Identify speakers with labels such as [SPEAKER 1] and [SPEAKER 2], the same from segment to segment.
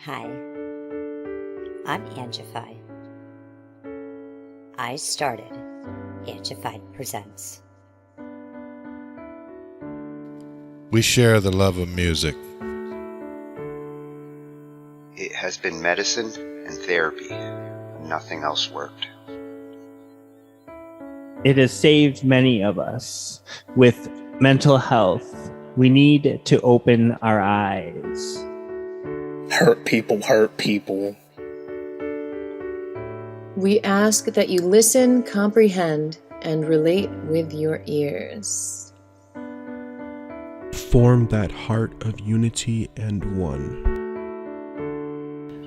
[SPEAKER 1] Hi, I'm Angified. I started Angified Presents.
[SPEAKER 2] We share the love of music.
[SPEAKER 3] It has been medicine and therapy. Nothing else worked.
[SPEAKER 4] It has saved many of us. With mental health, we need to open our eyes.
[SPEAKER 5] Hurt people hurt people.
[SPEAKER 6] We ask that you listen, comprehend, and relate with your ears.
[SPEAKER 7] Form that heart of unity and one.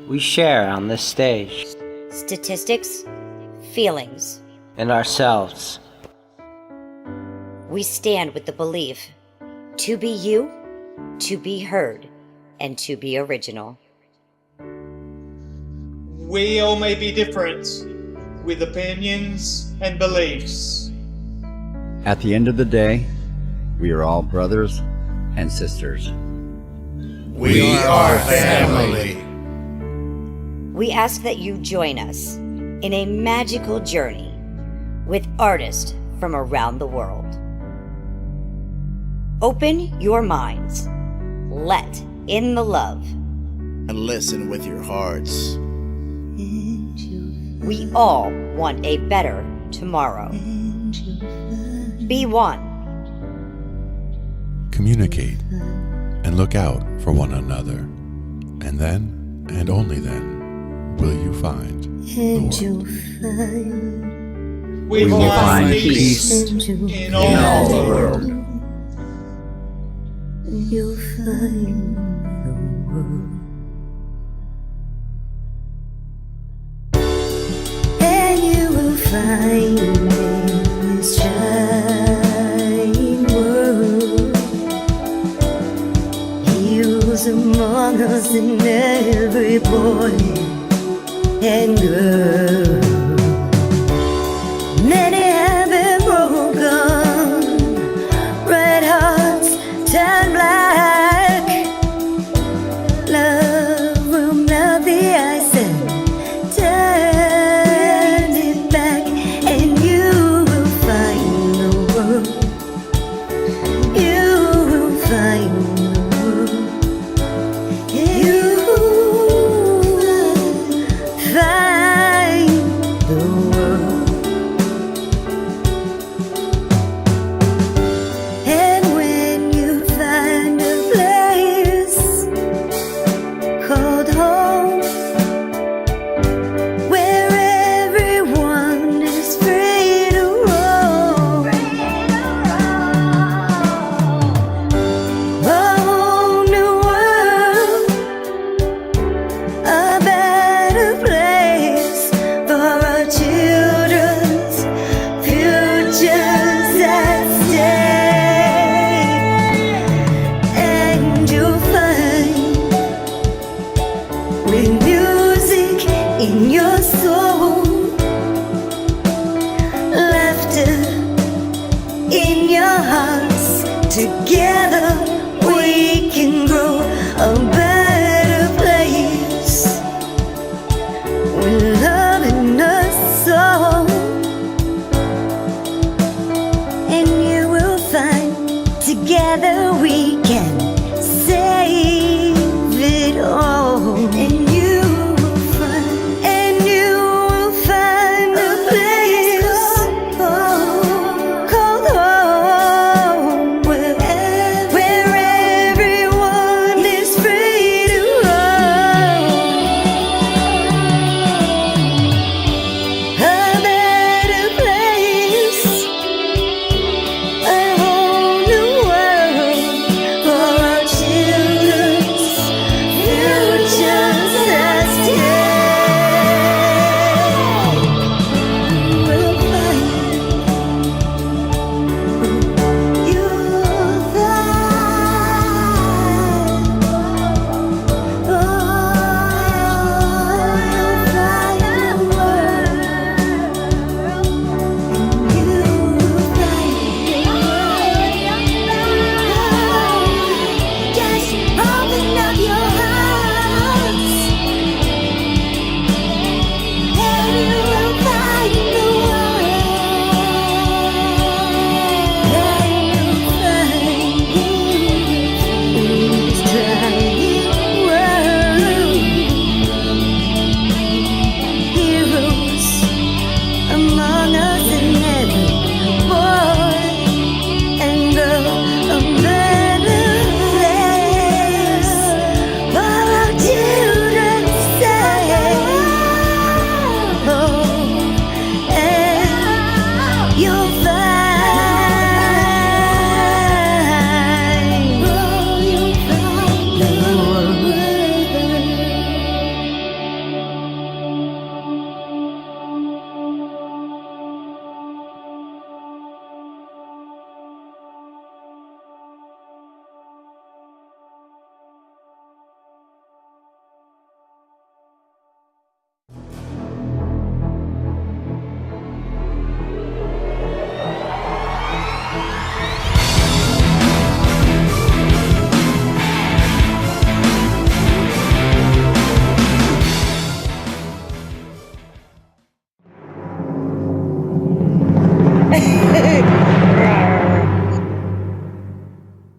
[SPEAKER 8] We share on this stage.
[SPEAKER 1] Statistics, feelings,
[SPEAKER 8] And ourselves.
[SPEAKER 1] we stand with the belief to be you, to be heard, and to be original.
[SPEAKER 9] We all may be different, with opinions and beliefs.
[SPEAKER 10] At the end of the day, we are all brothers and sisters.
[SPEAKER 2] We are family.
[SPEAKER 1] We ask that you join us in a magical journey with artists from around the world. Open your minds, let in the love,
[SPEAKER 11] and listen with your hearts.
[SPEAKER 1] We all want a better tomorrow. Be one.
[SPEAKER 2] Communicate and look out for one another. And then, and only then, will you find the world.
[SPEAKER 9] We will find peace in all the world.
[SPEAKER 12] You'll find the world. And you will find in this shining world heroes among us and every boy and girl. Many have been broken, red hearts turn black. Love will melt the ice and turn it back, and you will find the world. You will find the world. You will find the world. And when you find a place called home, where everyone is free to roam, a whole new world, a better place for our children's futures at stake. And you'll find, with music in your soul, laughter in your hearts, together we can grow a better place, with love in us soul. And you will find, together we can save it all. And you will find a place called home, where everyone is free to roam, a better place, a whole new world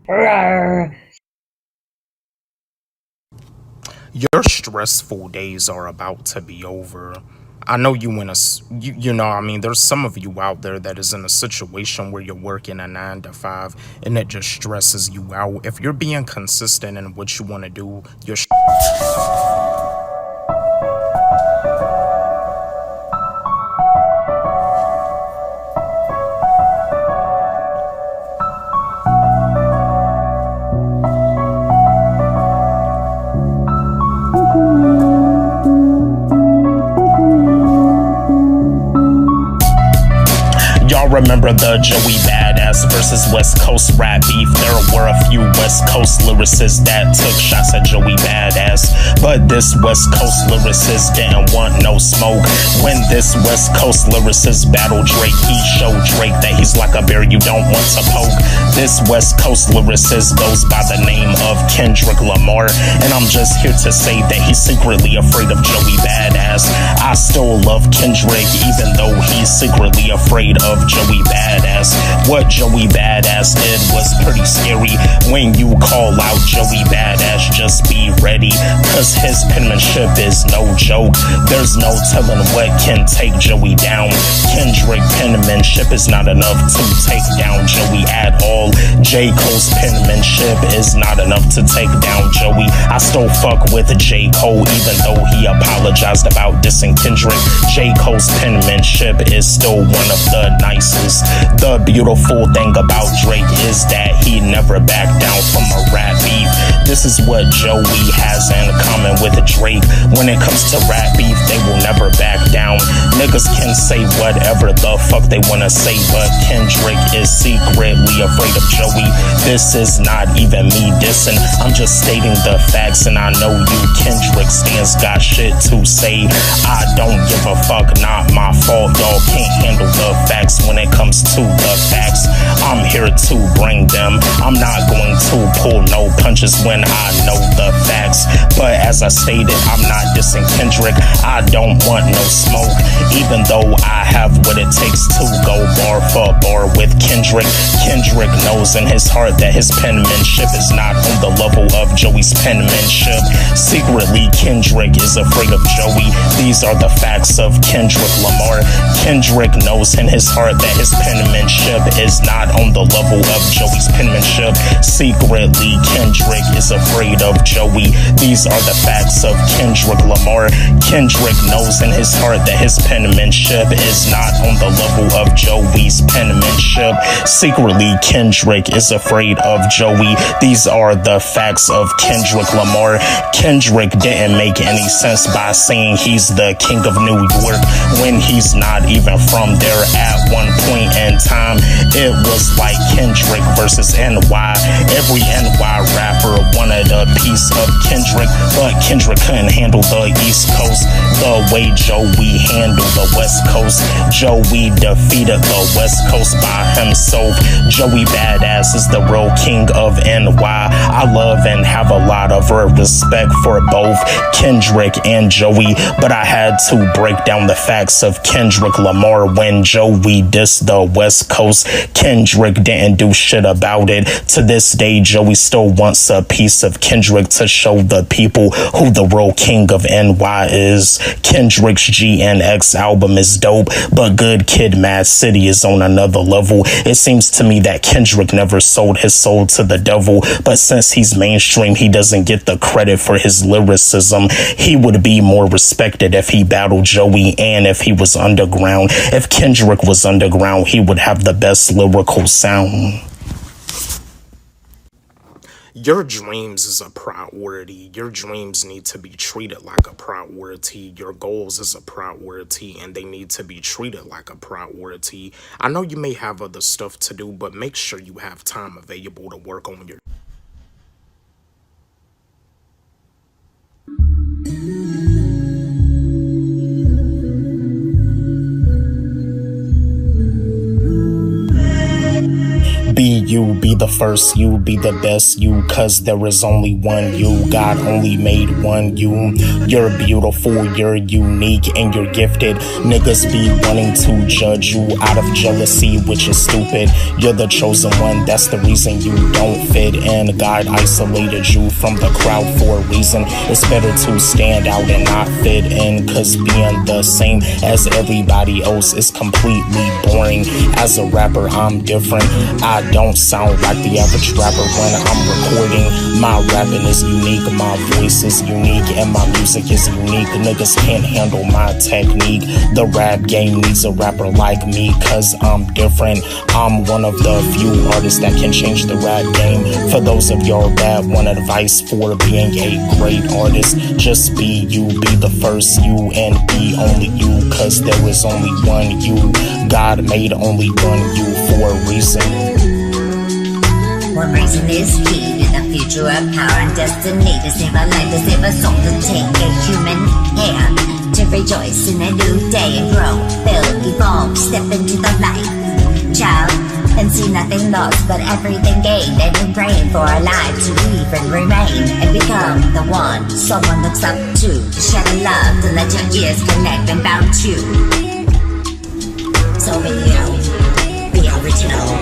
[SPEAKER 5] Your stressful days are about to be over. I know you in a, you know, I mean, there's some of you out there that is in a situation where you're working a 9 to 5 and it just stresses you out. If you're being consistent in what you want to do, you're remember the Joey Badass versus West Coast rap beef. There were a few West Coast lyricists that took shots at Joey Badass, but this West Coast lyricist didn't want no smoke. When this West Coast lyricist battled Drake, he showed Drake that he's like a bear you don't want to poke. This West Coast lyricist goes by the name of Kendrick Lamar, and I'm just here to say that he's secretly afraid of Joey Badass. I still love Kendrick even though he's secretly afraid of Joey Badass. What Joey Badass did was pretty scary. When you call out Joey Badass, just be ready, cause his penmanship is no joke. There's no telling what can take Joey down. Kendrick penmanship is not enough to take down Joey at all. J. Cole's penmanship is not enough to take down Joey. I still fuck with J. Cole even though he apologized about dissing Kendrick. J. Cole's penmanship is still one of the nicest. The beautiful thing about Drake is that he never backed down from a rap beef. This is what Joey has in common with Drake. When it comes to rap beef, they will never back down. Niggas can say whatever the fuck they wanna say, but Kendrick is secretly afraid of Joey. This is not even me dissing, I'm just stating the facts, and I know you Kendrick stans got shit to say. I don't give a fuck, not my fault, y'all can't handle the facts. When it comes to the facts, I'm here to bring them. I'm not going to pull no punches when I know the facts. But as I stated, I'm not dissing Kendrick. I don't want no smoke, even though I have what it takes to go bar for bar with Kendrick. Kendrick knows in his heart that his penmanship is not on the level of Joey's penmanship. Secretly, Kendrick is afraid of Joey. These are the facts of Kendrick Lamar. Kendrick knows in his heart that his penmanship is not on the level of Joey's penmanship. Secretly, Kendrick is afraid of Joey. These are the facts of Kendrick Lamar. Kendrick knows in his heart that his penmanship is not on the level of Joey's penmanship. Secretly, Kendrick is afraid of Joey. These are the facts of Kendrick Lamar. Kendrick didn't make any sense by saying he's the king of New York when he's not even from there. At one point in time, it was like Kendrick versus NY. Every NY rapper wanted a piece of Kendrick, but Kendrick couldn't handle the East Coast the way Joey handled the West Coast. Joey defeated the West Coast by himself. Joey Badass is the real king of NY. I love and have a lot of respect for both Kendrick and Joey, but I had to break down the facts of Kendrick Lamar. When Joey dissed the West Coast, Kendrick didn't do shit about it. To this day, Joey still wants a piece of Kendrick to show the people who the real king of NY is. Kendrick's GNX album is dope, but Good Kid, Mad City is on another level. It seems to me that Kendrick never sold his soul to the devil, but since he's mainstream, he doesn't get the credit for his lyricism. He would be more respected if he battled Joey and if he was underground. If Kendrick was underground, he would have the best lyrical sound. Your dreams is a priority. Your dreams need to be treated like a priority. Your goals is a priority, and they need to be treated like a priority. I know you may have other stuff to do, but make sure you have time available to work on your B-U-B be the first you, be the best you, cause there is only one you. God only made one you. You're beautiful, you're unique, and you're gifted. Niggas be wanting to judge you out of jealousy, which is stupid. You're the chosen one, that's the reason you don't fit in. God isolated you from the crowd for a reason. It's better to stand out and not fit in, cause being the same as everybody else is completely boring. As a rapper, I'm different. I don't sound like the average rapper when I'm recording. My rapping is unique, my voice is unique, and my music is unique. Niggas can't handle my technique. The rap game needs a rapper like me, cause I'm different. I'm one of the few artists that can change the rap game. For those of y'all that want advice for being a great artist, just be you, be the first you, and be only you, cause there is only one you. God made only one you for a reason.
[SPEAKER 12] One reason is key to the future of power and destiny. To save a life, to save a soul, to take a human hand, to rejoice in a new day and grow, build, evolve, step into the light, child, and see nothing lost but everything gained, and ingrained for our lives to live and remain and become the one someone looks up to share the love, to let your ears connect and bound to. So be original.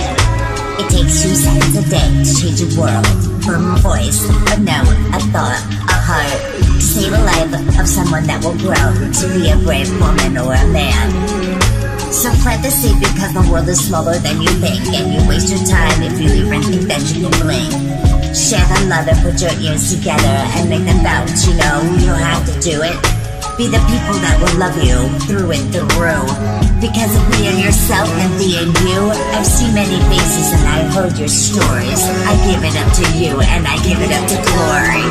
[SPEAKER 12] It takes 2 seconds a day to change a world. From a voice, a note, a thought, a heart, to save a life of someone that will grow to be a brave woman or a man. So plant the seed, because the world is smaller than you think, and you waste your time if you even think that you can blink. Share the love and put your ears together and make them bounce. You know, you don't have to do it. Be the people that will love you through and through. Because of being yourself and being you, I've seen many faces and I've heard your stories. I give it up to you and I give it up to glory.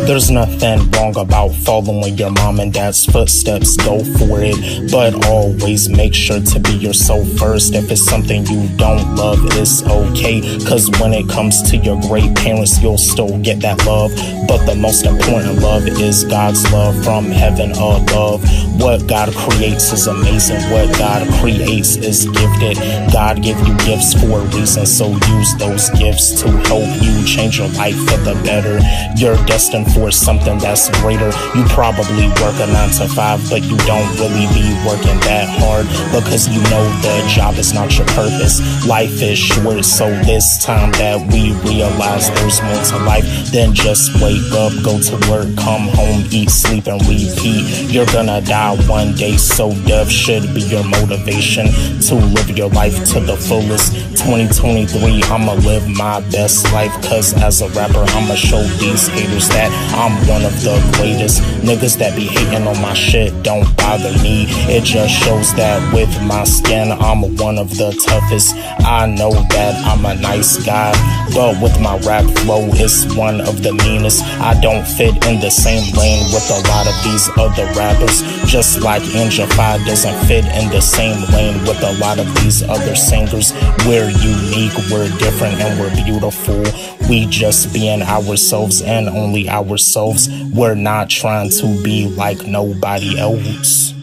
[SPEAKER 5] There's nothing wrong about following your mom and dad's footsteps, go for it, but always make sure to be yourself first. If it's something you don't love, it's okay, cause when it comes to your great parents, you'll still get that love. But the most important love is God's love from heaven above. What God creates is amazing, what God creates is gifted. God gave you gifts for a reason, so use those gifts to help you change your life for the better. You're destined for something that's greater. You probably work a 9 to 5, but you don't really be working that hard, because you know the job is not your purpose. Life is short, so this time that we realize there's more to life than just wake up, go to work, come home, eat, sleep, and repeat. You're gonna die one day, so death should be your motivation to live your life to the fullest. 2023, I'ma live my best life, cause as a rapper, I'ma show these haters that I'm one of the greatest. Niggas that be hating on my shit don't bother me. It just shows that with my skin, I'm one of the toughest. I know that I'm a nice guy, but with my rap flow, it's one of the meanest. I don't fit in the same lane with a lot of these other rappers, just like Angified doesn't fit in the same lane with a lot of these other singers. We're unique, we're different, and we're beautiful. We just being ourselves and only ourselves. We're not trying to be like nobody else.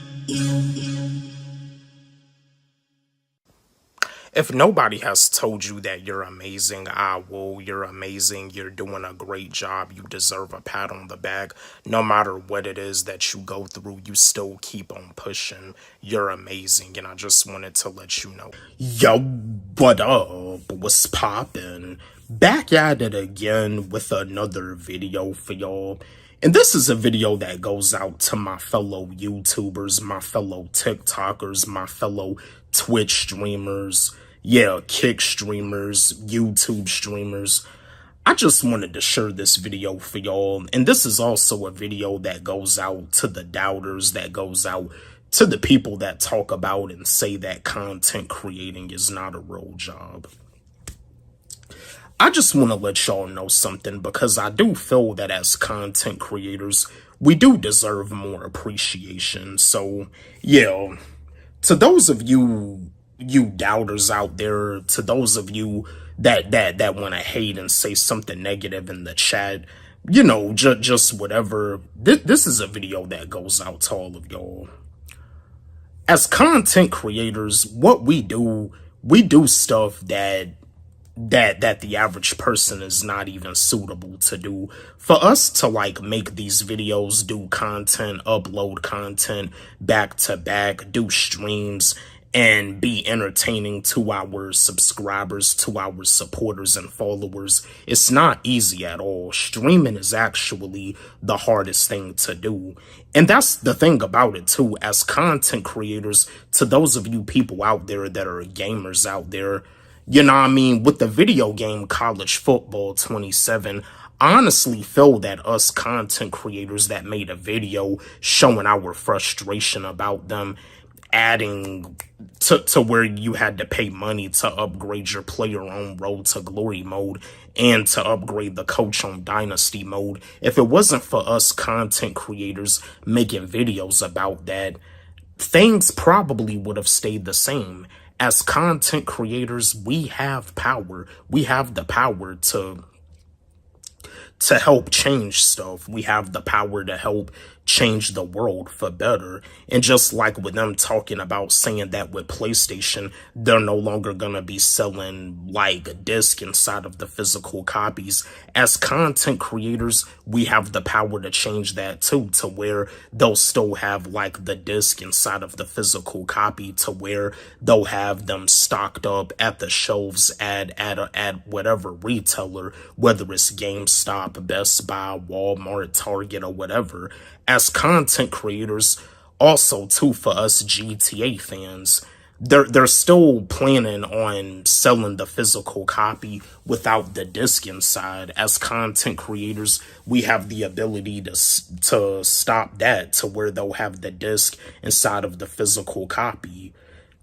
[SPEAKER 5] If nobody has told you that you're amazing, I will. You're amazing. You're doing a great job. You deserve a pat on the back. No matter what it is that you go through, you still keep on pushing. You're amazing. And I just wanted to let you know. Yo, what up? What's poppin'? Back at it again with another video for y'all. And this is a video that goes out to my fellow YouTubers, my fellow TikTokers, my fellow Twitch streamers, yeah, Kick streamers, YouTube streamers. I just wanted to share this video for y'all. And this is also a video that goes out to the doubters, that goes out to the people that talk about and say that content creating is not a real job. I just want to let y'all know something, because I do feel that as content creators, we do deserve more appreciation. So, yeah, to those of you doubters out there, to those of you that want to hate and say something negative in the chat, you know, just whatever, this is a video that goes out to all of y'all. As content creators, what we do, we do stuff that the average person is not even suitable to do. For us to like make these videos, do content, upload content back to back, do streams, and be entertaining to our subscribers, to our supporters and followers, it's not easy at all. Streaming is actually the hardest thing to do. And that's the thing about it too, as content creators, to those of you people out there that are gamers out there, you know what I mean, with the video game College Football 27, I honestly feel that us content creators that made a video showing our frustration about them adding to where you had to pay money to upgrade your player on Road to Glory mode and to upgrade the coach on Dynasty mode, if it wasn't for us content creators making videos about that, things probably would have stayed the same. As content creators, we have power. We have the power to help change stuff. We have the power to help change the world for better. And just like with them talking about saying that with PlayStation, they're no longer gonna be selling like a disc inside of the physical copies. As content creators, we have the power to change that too, to where they'll still have like the disc inside of the physical copy, to where they'll have them stocked up at the shelves at whatever retailer, whether it's GameStop, Best Buy, Walmart, Target, or whatever. As content creators, also too, for us GTA fans, they're still planning on selling the physical copy without the disc inside. As content creators, we have the ability to stop that, to where they'll have the disc inside of the physical copy.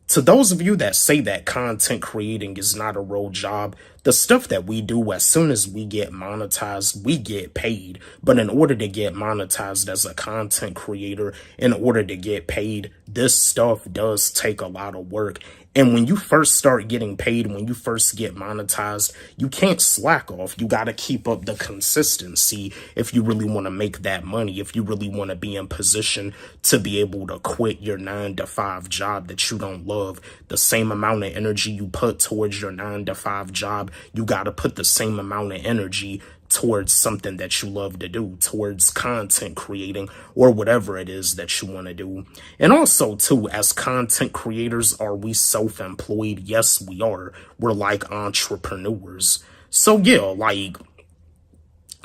[SPEAKER 5] To those of you that say that content creating is not a real job, the stuff that we do, as soon as we get monetized, we get paid. But in order to get monetized as a content creator, in order to get paid, this stuff does take a lot of work. And when you first start getting paid, when you first get monetized, you can't slack off. You got to keep up the consistency if you really want to make that money, if you really want to be in position to be able to quit your 9-to-5 job that you don't love. The same amount of energy you put towards your 9-to-5 job, you got to put the same amount of energy towards something that you love to do, towards content creating or whatever it is that you want to do. And also too, as content creators, are we self-employed? Yes, we are. We're like entrepreneurs. So yeah, like,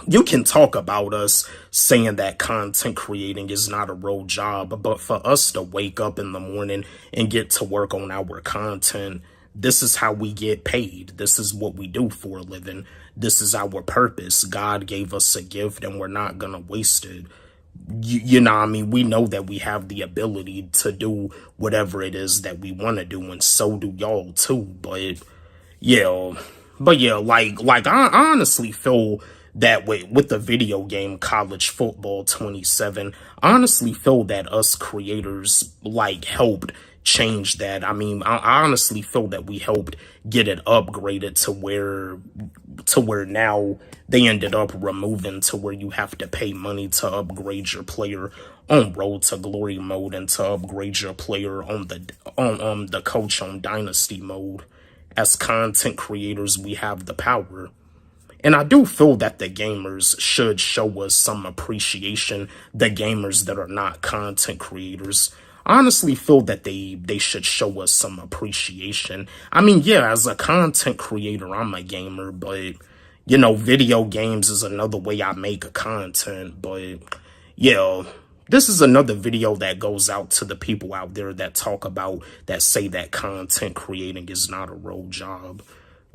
[SPEAKER 5] you can talk about us saying that content creating is not a real job, but for us to wake up in the morning and get to work on our content, this is how we get paid. This is what we do for a living. This is our purpose. God gave us a gift and we're not going to waste it. You know what I mean? We know that we have the ability to do whatever it is that we want to do, and so do y'all too. But yeah, like I honestly feel that with the video game College Football 27, I honestly feel that us creators like helped change that. I mean, I honestly feel that we helped get it upgraded to where now they ended up removing to where you have to pay money to upgrade your player on Road to Glory mode and to upgrade your player on the coach on Dynasty mode. As content creators, we have the power. And I do feel that the gamers should show us some appreciation, the gamers that are not content creators. I honestly feel that they should show us some appreciation. I mean, yeah, as a content creator, I'm a gamer, but, you know, video games is another way I make content. But, yeah, this is another video that goes out to the people out there that that say that content creating is not a real job.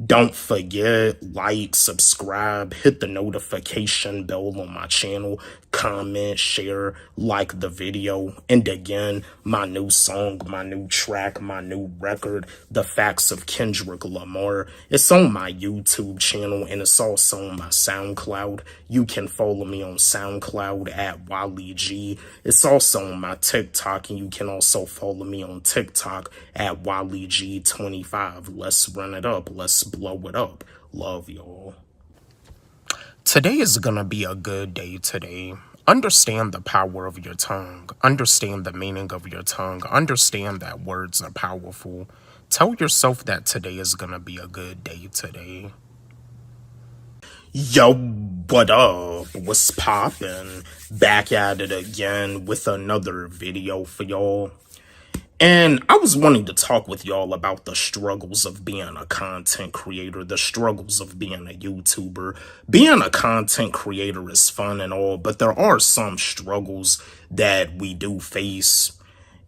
[SPEAKER 5] Don't forget, like, subscribe, hit the notification bell on my channel, comment, share, like the video. And again, my new song, my new track, my new record, The Facts of Kendrick Lamar, it's on my YouTube channel and it's also on my SoundCloud. You can follow me on SoundCloud at Walle G. It's also on my TikTok, and you can also follow me on TikTok at Walle G 25. Let's run it up. Let's blow it up. Love y'all. Today is gonna be a good day today. Understand the power of your tongue. Understand the meaning of your tongue. Understand that words are powerful. Tell yourself that today is gonna be a good day today. Yo, what up? What's poppin'? Back at it again with another video for y'all. And I was wanting to talk with y'all about the struggles of being a content creator, the struggles of being a YouTuber. Being a content creator is fun and all, but there are some struggles that we do face.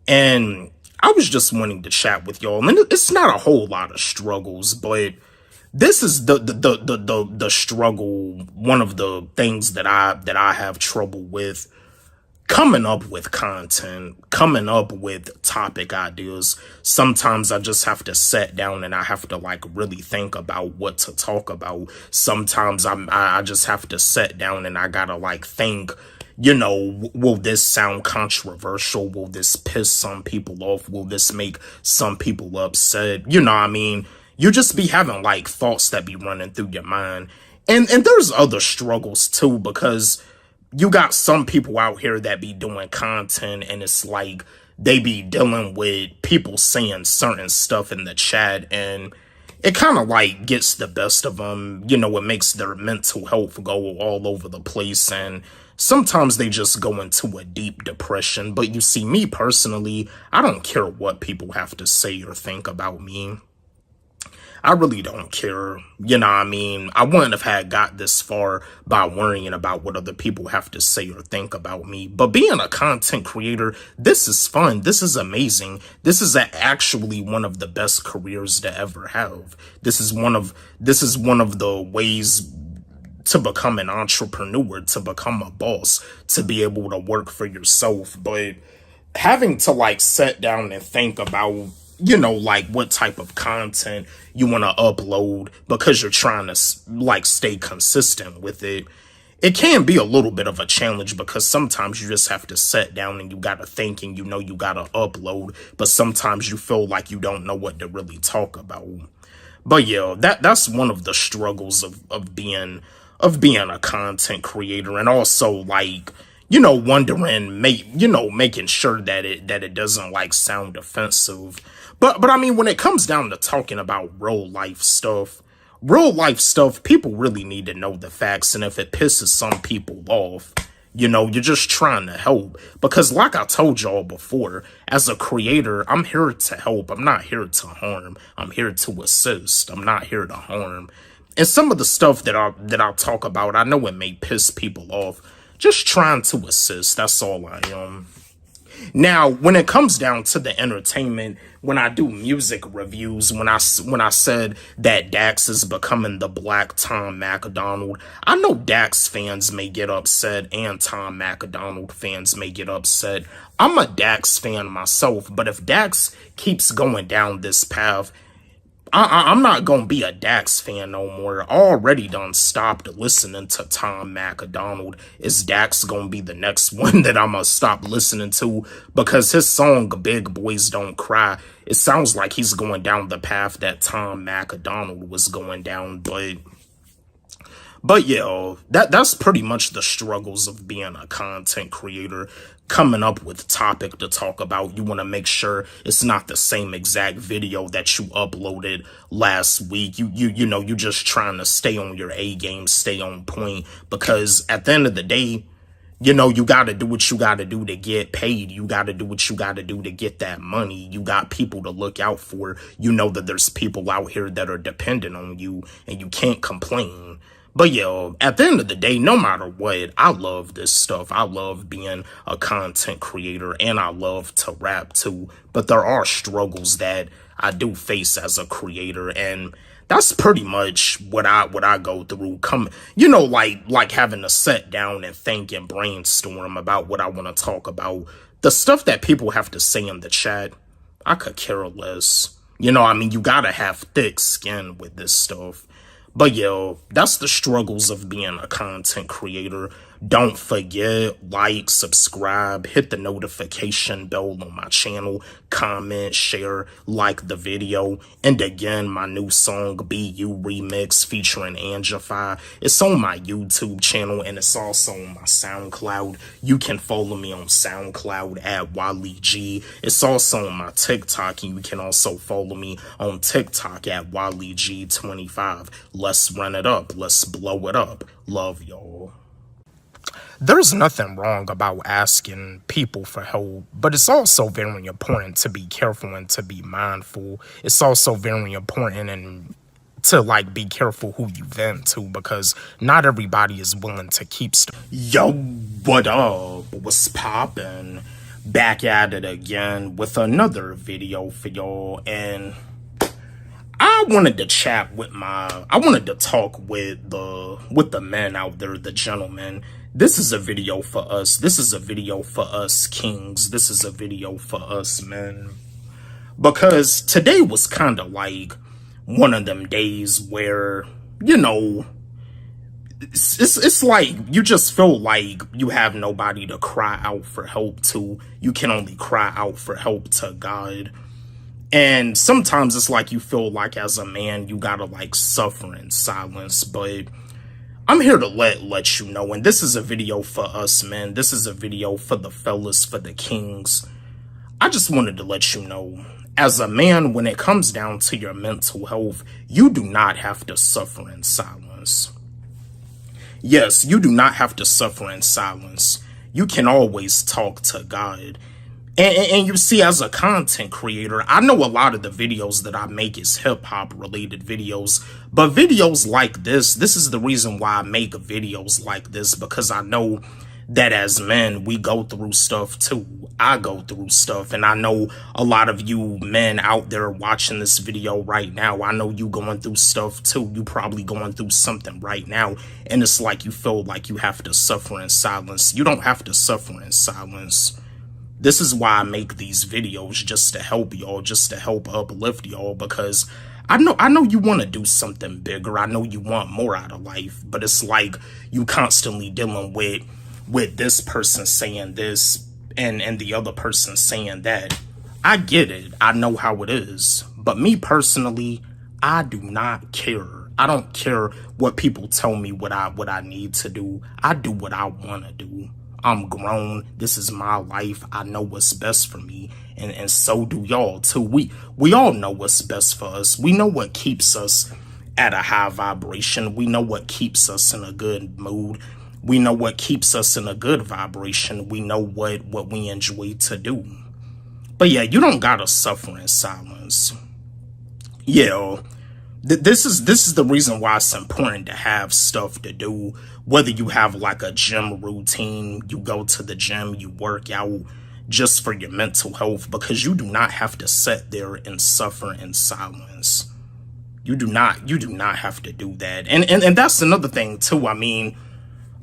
[SPEAKER 5] And I was just wanting to chat with y'all. And it's not a whole lot of struggles, but this is the struggle, one of the things that I have trouble with. Coming up with content, coming up with topic ideas. Sometimes I just have to sit down and I have to like really think about what to talk about. Sometimes I just have to sit down and I gotta like think, you know, will this sound controversial? Will this piss some people off? Will this make some people upset? You know what I mean? You just be having like thoughts that be running through your mind. And there's other struggles too, because you got some people out here that be doing content and it's like they be dealing with people saying certain stuff in the chat and it kind of like gets the best of them. You know, it makes their mental health go all over the place and sometimes they just go into a deep depression. But you see, me personally, I don't care what people have to say or think about me. I really don't care. You know what I mean? I wouldn't have had got this far by worrying about what other people have to say or think about me. But being a content creator, this is fun. This is amazing. This is actually one of the best careers to ever have. This is one of the ways to become an entrepreneur, to become a boss, to be able to work for yourself. But having to like sit down and think about, you know, like what type of content you want to upload because you're trying to like stay consistent with it. It can be a little bit of a challenge because sometimes you just have to sit down and you got to think and you know you got to upload, but sometimes you feel like you don't know what to really talk about. But yeah, that's one of the struggles of being a content creator, and also like, you know, wondering, making sure that it doesn't like sound offensive. But I mean, when it comes down to talking about real life stuff, people really need to know the facts. And if it pisses some people off, you know, you're just trying to help. Because like I told y'all before, as a creator, I'm here to help. I'm not here to harm. I'm here to assist. I'm not here to harm. And some of the stuff that I'll talk about, I know it may piss people off. Just trying to assist. That's all I am. Now, when it comes down to the entertainment, when I do music reviews, when I said that Dax is becoming the Black Tom MacDonald, I know Dax fans may get upset and Tom MacDonald fans may get upset. I'm a Dax fan myself, but if Dax keeps going down this path, I'm not going to be a Dax fan no more. I already done stopped listening to Tom MacDonald. Is Dax going to be the next one that I'm going to stop listening to? Because his song, Big Boys Don't Cry, it sounds like he's going down the path that Tom MacDonald was going down. But yeah, that's pretty much the struggles of being a content creator. Coming up with topic to talk about. You want to make sure it's not the same exact video that you uploaded last week. You know, you're just trying to stay on your A game, stay on point, because at the end of the day, you know, you got to do what you got to do to get paid. You got to do what you got to do to get that money. You got people to look out for. You know that there's people out here that are dependent on you and you can't complain. But yeah, at the end of the day, no matter what, I love this stuff. I love being a content creator and I love to rap too. But there are struggles that I do face as a creator, and that's pretty much what I go through. You know, like having to sit down and think and brainstorm about what I want to talk about. The stuff that people have to say in the chat, I could care less. You know, I mean, you gotta have thick skin with this stuff. But yo, that's the struggles of being a content creator. Don't forget, like, subscribe, hit the notification bell on my channel, comment, share, like the video. And again, my new song, Be You Remix, featuring Angified. It's on my YouTube channel, and it's also on my SoundCloud. You can follow me on SoundCloud at Walle G. It's also on my TikTok, and you can also follow me on TikTok at Walle G25. Let's run it up. Let's blow it up. Love y'all. There's nothing wrong about asking people for help, but it's also very important to be careful and to be mindful. It's also very important and to like be careful who you vent to, because not everybody is willing to keep Yo, what up? What's poppin'? Back at it again with another video for y'all, and I wanted to chat with I wanted to talk with the men out there, the gentlemen. This is a video for us. This is a video for us kings. This is a video for us men. Because today was kind of like one of them days where, you know, it's like you just feel like you have nobody to cry out for help to. You can only cry out for help to God. And sometimes it's like you feel like as a man, you gotta like suffer in silence, but I'm here to let you know, and this is a video for us, man. This is a video for the fellas, for the kings. I just wanted to let you know, as a man, when it comes down to your mental health, you do not have to suffer in silence. Yes, you do not have to suffer in silence. You can always talk to God. And you see, as a content creator, I know a lot of the videos that I make is hip-hop related videos, but videos like this is the reason why I make videos like this, because I know that as men, we go through stuff too. I go through stuff, and I know a lot of you men out there watching this video right now, I know you going through stuff too. You probably going through something right now, and it's like you feel like you have to suffer in silence. You don't have to suffer in silence. This is why I make these videos, just to help y'all, just to help uplift y'all, because I know you want to do something bigger. I know you want more out of life, but it's like you constantly dealing with this person saying this and the other person saying that. I get it. I know how it is. But me personally, I do not care. I don't care what people tell me what I need to do. I do what I want to do. I'm grown. This is my life. I know what's best for me. And so do y'all too. We all know what's best for us. We know what keeps us at a high vibration. We know what keeps us in a good mood. We know what keeps us in a good vibration. We know what we enjoy to do. But yeah, you don't gotta suffer in silence. Yeah. This is the reason why it's important to have stuff to do. Whether you have like a gym routine, you go to the gym, you work out just for your mental health, because you do not have to sit there and suffer in silence. You do not have to do that. And that's another thing too. I mean,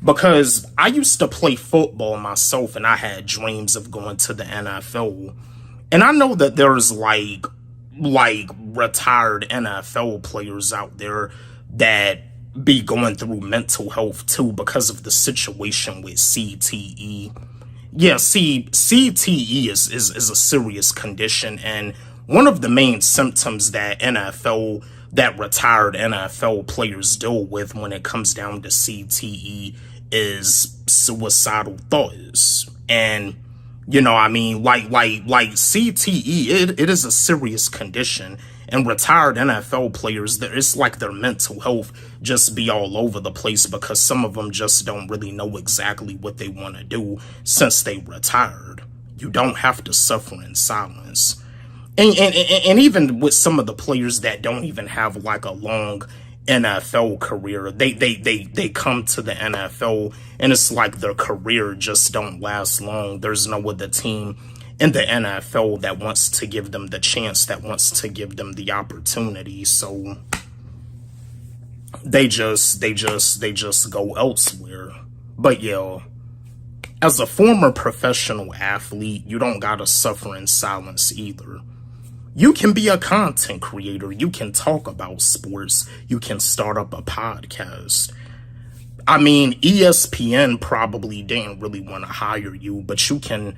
[SPEAKER 5] because I used to play football myself, and I had dreams of going to the NFL. And I know that there's like retired NFL players out there that be going through mental health too, because of the situation with CTE. Yeah, see, CTE is a serious condition, and one of the main symptoms that retired NFL players deal with when it comes down to CTE is suicidal thoughts. And you know, I mean, like CTE, it is a serious condition, and retired NFL players, it's like their mental health just be all over the place, because some of them just don't really know exactly what they want to do since they retired. You don't have to suffer in silence. And even with some of the players that don't even have like a long NFL career, they come to the NFL, and it's like their career just don't last long. There's no other team in the NFL that wants to give them the chance, that wants to give them the opportunity, so they just go elsewhere. But yeah, as a former professional athlete, you don't gotta suffer in silence either. You can be a content creator. You can talk about sports. You can start up a podcast. I mean, ESPN probably didn't really want to hire you, but you can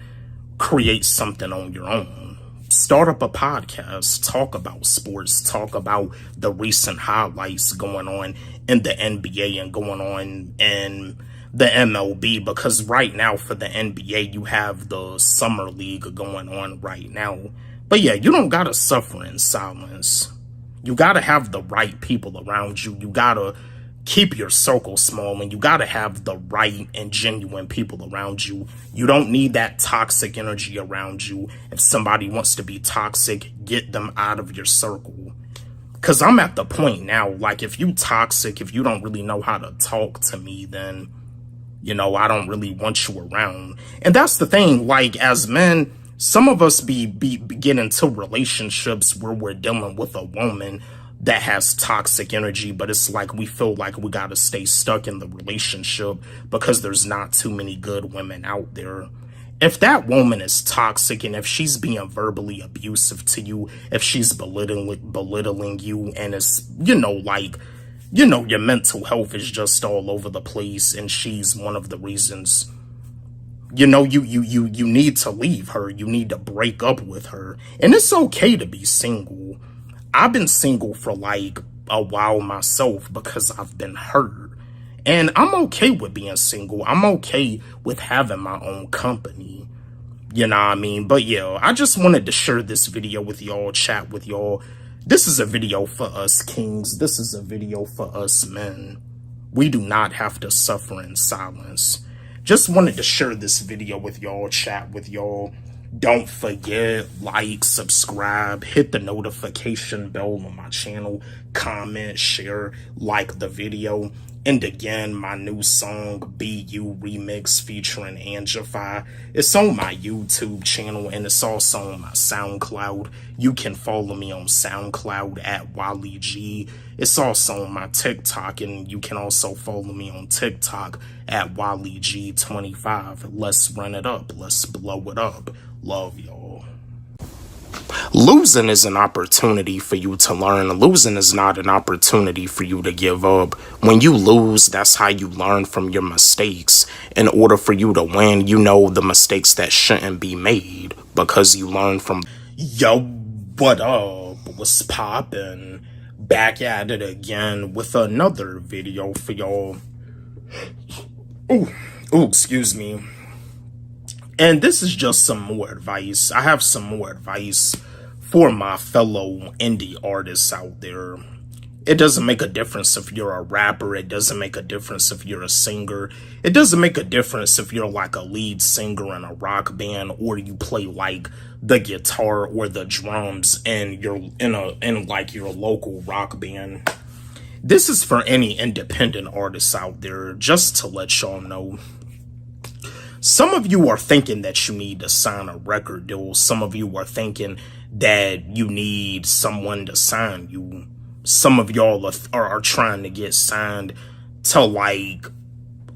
[SPEAKER 5] create something on your own. Start up a podcast, talk about sports, talk about the recent highlights going on in the NBA and going on in the MLB, because right now for the NBA, you have the summer league going on right now. But yeah, you don't gotta suffer in silence. You gotta have the right people around you. You gotta keep your circle small, and you gotta have the right and genuine people around you. You don't need that toxic energy around you. If somebody wants to be toxic, get them out of your circle. Because I'm at the point now, like, if you toxic, if you don't really know how to talk to me, then, you know, I don't really want you around. And that's the thing, like, as men, some of us get into relationships where we're dealing with a woman that has toxic energy, but it's like we feel like we gotta stay stuck in the relationship because there's not too many good women out there. If that woman is toxic, and if she's being verbally abusive to you, if she's belittling you, and it's, you know, like, you know, your mental health is just all over the place, and she's one of the reasons, you know, you need to leave her. You need to break up with her. And it's okay to be single. I've been single for like a while myself because I've been hurt. And I'm okay with being single. I'm okay with having my own company. You know what I mean? But yeah, I just wanted to share this video with y'all, chat with y'all. This is a video for us kings. This is a video for us men. We do not have to suffer in silence. Just wanted to share this video with y'all, chat with y'all. Don't forget, like, subscribe, hit the notification bell on my channel, comment, share, like the video. And again, my new song, Be You Remix featuring Angified. It's on my YouTube channel, and it's also on my SoundCloud. You can follow me on SoundCloud at Walle G. It's also on my TikTok, and you can also follow me on TikTok at Walle G25. Let's run it up. Let's blow it up. Love y'all. Losing is an opportunity for you to learn. Losing is not an opportunity for you to give up. When you lose, that's how you learn from your mistakes. In order for you to win, you know the mistakes that shouldn't be made because you learn from. Yo, what up? What's poppin'? Back at it again with another video for y'all. Oh, excuse me. And this is just some more advice. I have some more advice for my fellow indie artists out there. It doesn't make a difference if you're a rapper. It doesn't make a difference if you're a singer. It doesn't make a difference if you're like a lead singer in a rock band, or you play like the guitar or the drums and you're in like your local rock band. This is for any independent artists out there, just to let y'all know. Some of you are thinking that you need to sign a record deal. Some of you are thinking that you need someone to sign you. Some of y'all are trying to get signed to like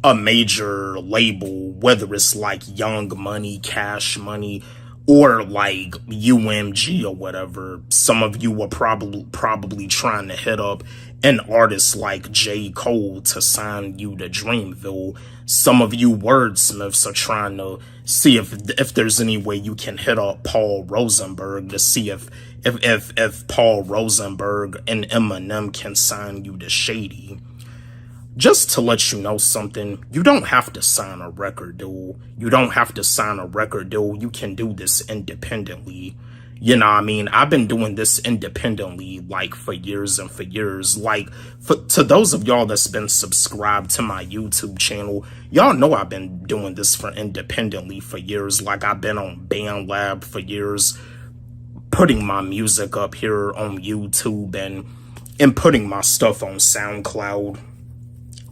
[SPEAKER 5] a major label, whether it's like Young Money, Cash Money, or like UMG or whatever. Some of you are probably trying to hit up an artist like J. Cole to sign you to Dreamville. Some of you wordsmiths are trying to see if there's any way you can hit up Paul Rosenberg to see if Paul Rosenberg and Eminem can sign you to Shady. Just to let you know something, you don't have to sign a record deal. You don't have to sign a record deal. You can do this independently. You know what I mean? I've been doing this independently like for years and for years. Like to those of y'all that's been subscribed to my YouTube channel, y'all know I've been doing this for independently for years. Like I've been on BandLab for years, putting my music up here on YouTube and putting my stuff on SoundCloud.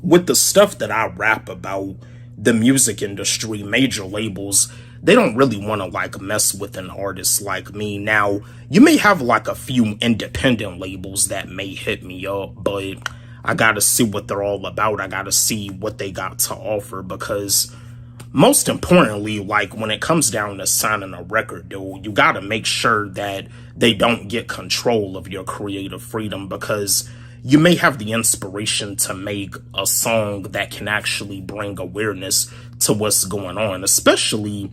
[SPEAKER 5] With the stuff that I rap about, the music industry, major labels, they don't really want to like mess with an artist like me. Now, you may have like a few independent labels that may hit me up, but I gotta see what they're all about. I gotta see what they got to offer, because most importantly, like when it comes down to signing a record deal, you gotta make sure that they don't get control of your creative freedom, because you may have the inspiration to make a song that can actually bring awareness to what's going on, especially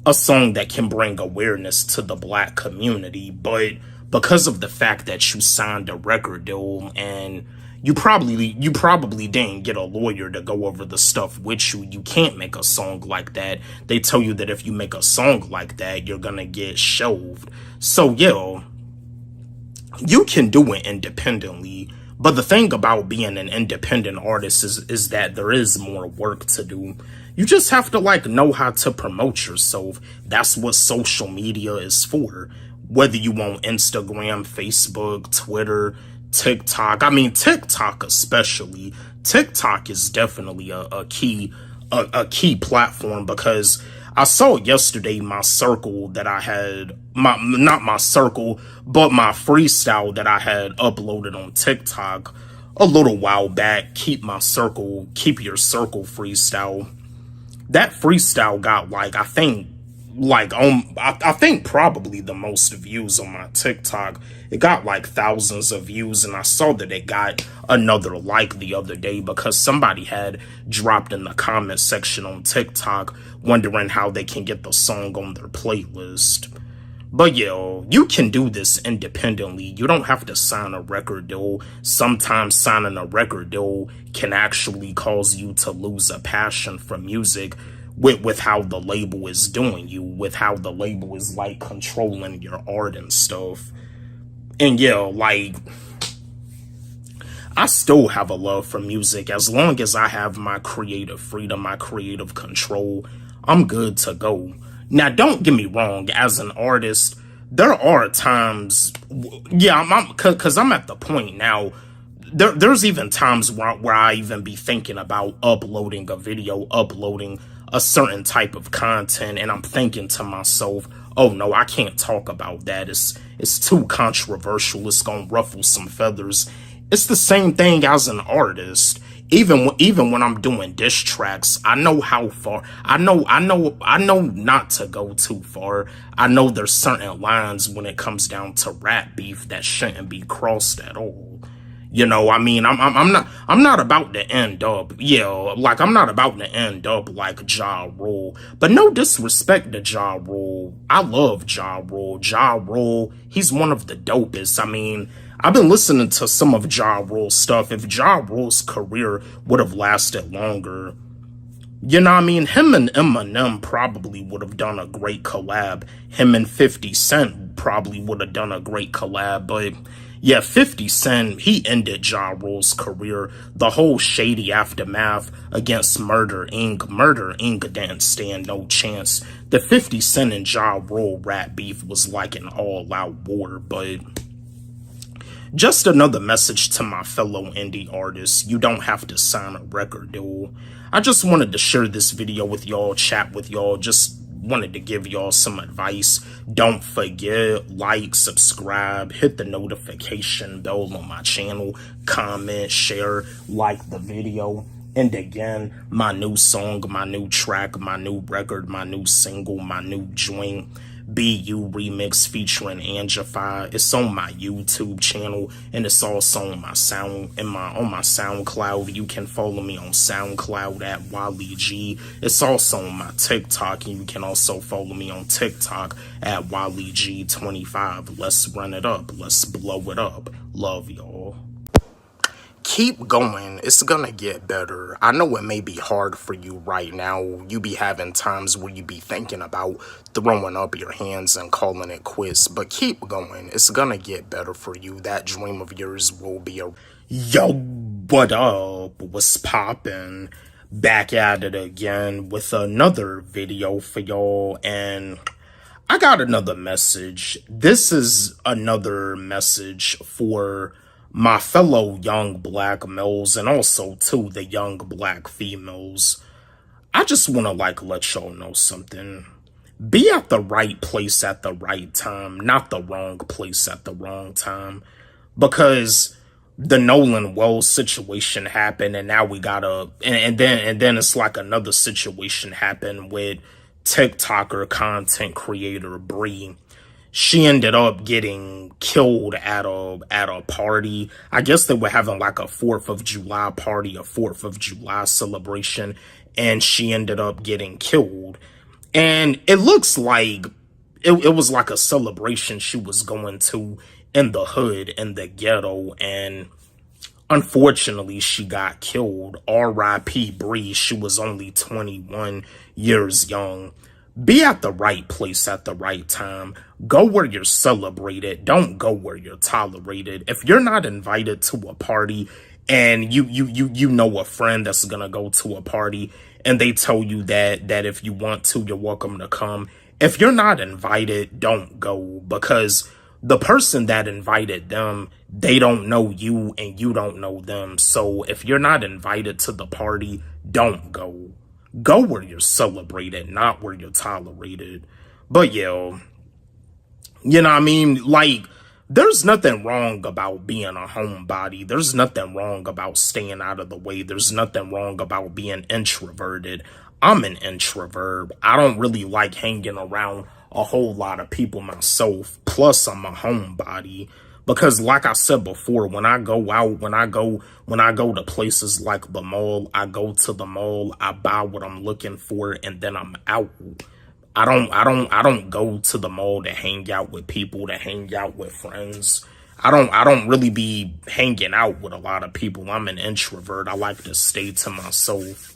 [SPEAKER 5] a song that can bring awareness to the Black community. But because of the fact that you signed a record deal and you probably didn't get a lawyer to go over the stuff with you, you can't make a song like that. They tell you that if you make a song like that, you're gonna get shelved. So yeah, you can do it independently. But the thing about being an independent artist is that there is more work to do. You just have to know how to promote yourself. That's what social media is for. Whether you on Instagram, Facebook, Twitter, TikTok. I mean, TikTok especially. TikTok is definitely a key platform, because I saw yesterday my circle that I had, not my circle, but my freestyle that I had uploaded on TikTok a little while back. Keep your circle freestyle. That freestyle got I think probably the most views on my TikTok. It got thousands of views, and I saw that it got another the other day because somebody had dropped in the comment section on TikTok wondering how they can get the song on their playlist. But yeah, you can do this independently. You don't have to sign a record deal. Sometimes signing a record deal can actually cause you to lose a passion for music with how the label is doing you, with how the label is controlling your art and stuff. And yeah, I still have a love for music. As long as I have my creative freedom, my creative control, I'm good to go. Now, don't get me wrong, as an artist, there are times, because I'm at the point now, there's even times where I even be thinking about uploading a video, uploading a certain type of content, and I'm thinking to myself, oh no, I can't talk about that. It's too controversial. It's gonna ruffle some feathers. It's the same thing as an artist. Even when I'm doing diss tracks, I know how far. I know not to go too far. I know there's certain lines when it comes down to rap beef that shouldn't be crossed at all. You know, I mean, I'm not about to end up, I'm not about to end up like Ja Rule. But no disrespect to Ja Rule. I love Ja Rule. Ja Rule, he's one of the dopest. I mean, I've been listening to some of Ja Rule's stuff. If Ja Rule's career would have lasted longer, you know what I mean? Him and Eminem probably would have done a great collab. Him and 50 Cent probably would have done a great collab, but yeah, 50 Cent, he ended Ja Rule's career. The whole shady aftermath against Murder Inc. Murder Inc. didn't stand no chance. The 50 Cent and Ja Rule rap beef was like an all-out war. But just another message to my fellow indie artists: you don't have to sign a record deal. I just wanted to share this video with y'all, chat with y'all, just wanted to give y'all some advice. Don't forget, like, subscribe, hit the notification bell on my channel, comment, share, like the video. And again, my new song, my new track, my new record, my new single, my new joint, BU remix featuring Angified. It's on my YouTube channel, and it's also on my SoundCloud. You can follow me on SoundCloud at Walle G. It's also on my TikTok, and you can also follow me on TikTok at Walle G 25. Let's run it up. Let's blow it up. Love y'all. Keep going. It's gonna get better. I know it may be hard for you right now. You be having times where you be thinking about throwing up your hands and calling it quits, but keep going. It's gonna get better for you. That dream of yours will be a... Yo, what up? What's poppin'? Back at it again with another video for y'all, and I got another message. This is another message for my fellow young black males, and also to the young black females. I just want to let y'all know something. Be at the right place at the right time, not the wrong place at the wrong time. Because the Nolan Wells situation happened, and now we gotta, and then it's like another situation happened with TikToker content creator Bree. she ended up getting killed at a party. I guess they were having like a 4th of July party, a 4th of July celebration, and she ended up getting killed. And it looks like it was like a celebration she was going to in the hood, in the ghetto, and unfortunately she got killed. R.I.P. Bree. She was only 21 years young. Be at the right place at the right time. Go where you're celebrated. Don't go where you're tolerated. If you're not invited to a party and you know a friend that's gonna go to a party and they tell you that if you want to, you're welcome to come. If you're not invited, don't go, because the person that invited them, they don't know you and you don't know them. So if you're not invited to the party, don't go. Go where you're celebrated, not where you're tolerated. But yeah, you know what I mean? Like, there's nothing wrong about being a homebody. There's nothing wrong about staying out of the way. There's nothing wrong about being introverted. I'm an introvert. I don't really like hanging around a whole lot of people myself. Plus, I'm a homebody. Because like I said before, when I go out, when I go to places like the mall, I go to the mall, I buy what I'm looking for, and then I'm out. I don't go to the mall to hang out with people, to hang out with friends. I don't really be hanging out with a lot of people. I'm an introvert. I like to stay to myself.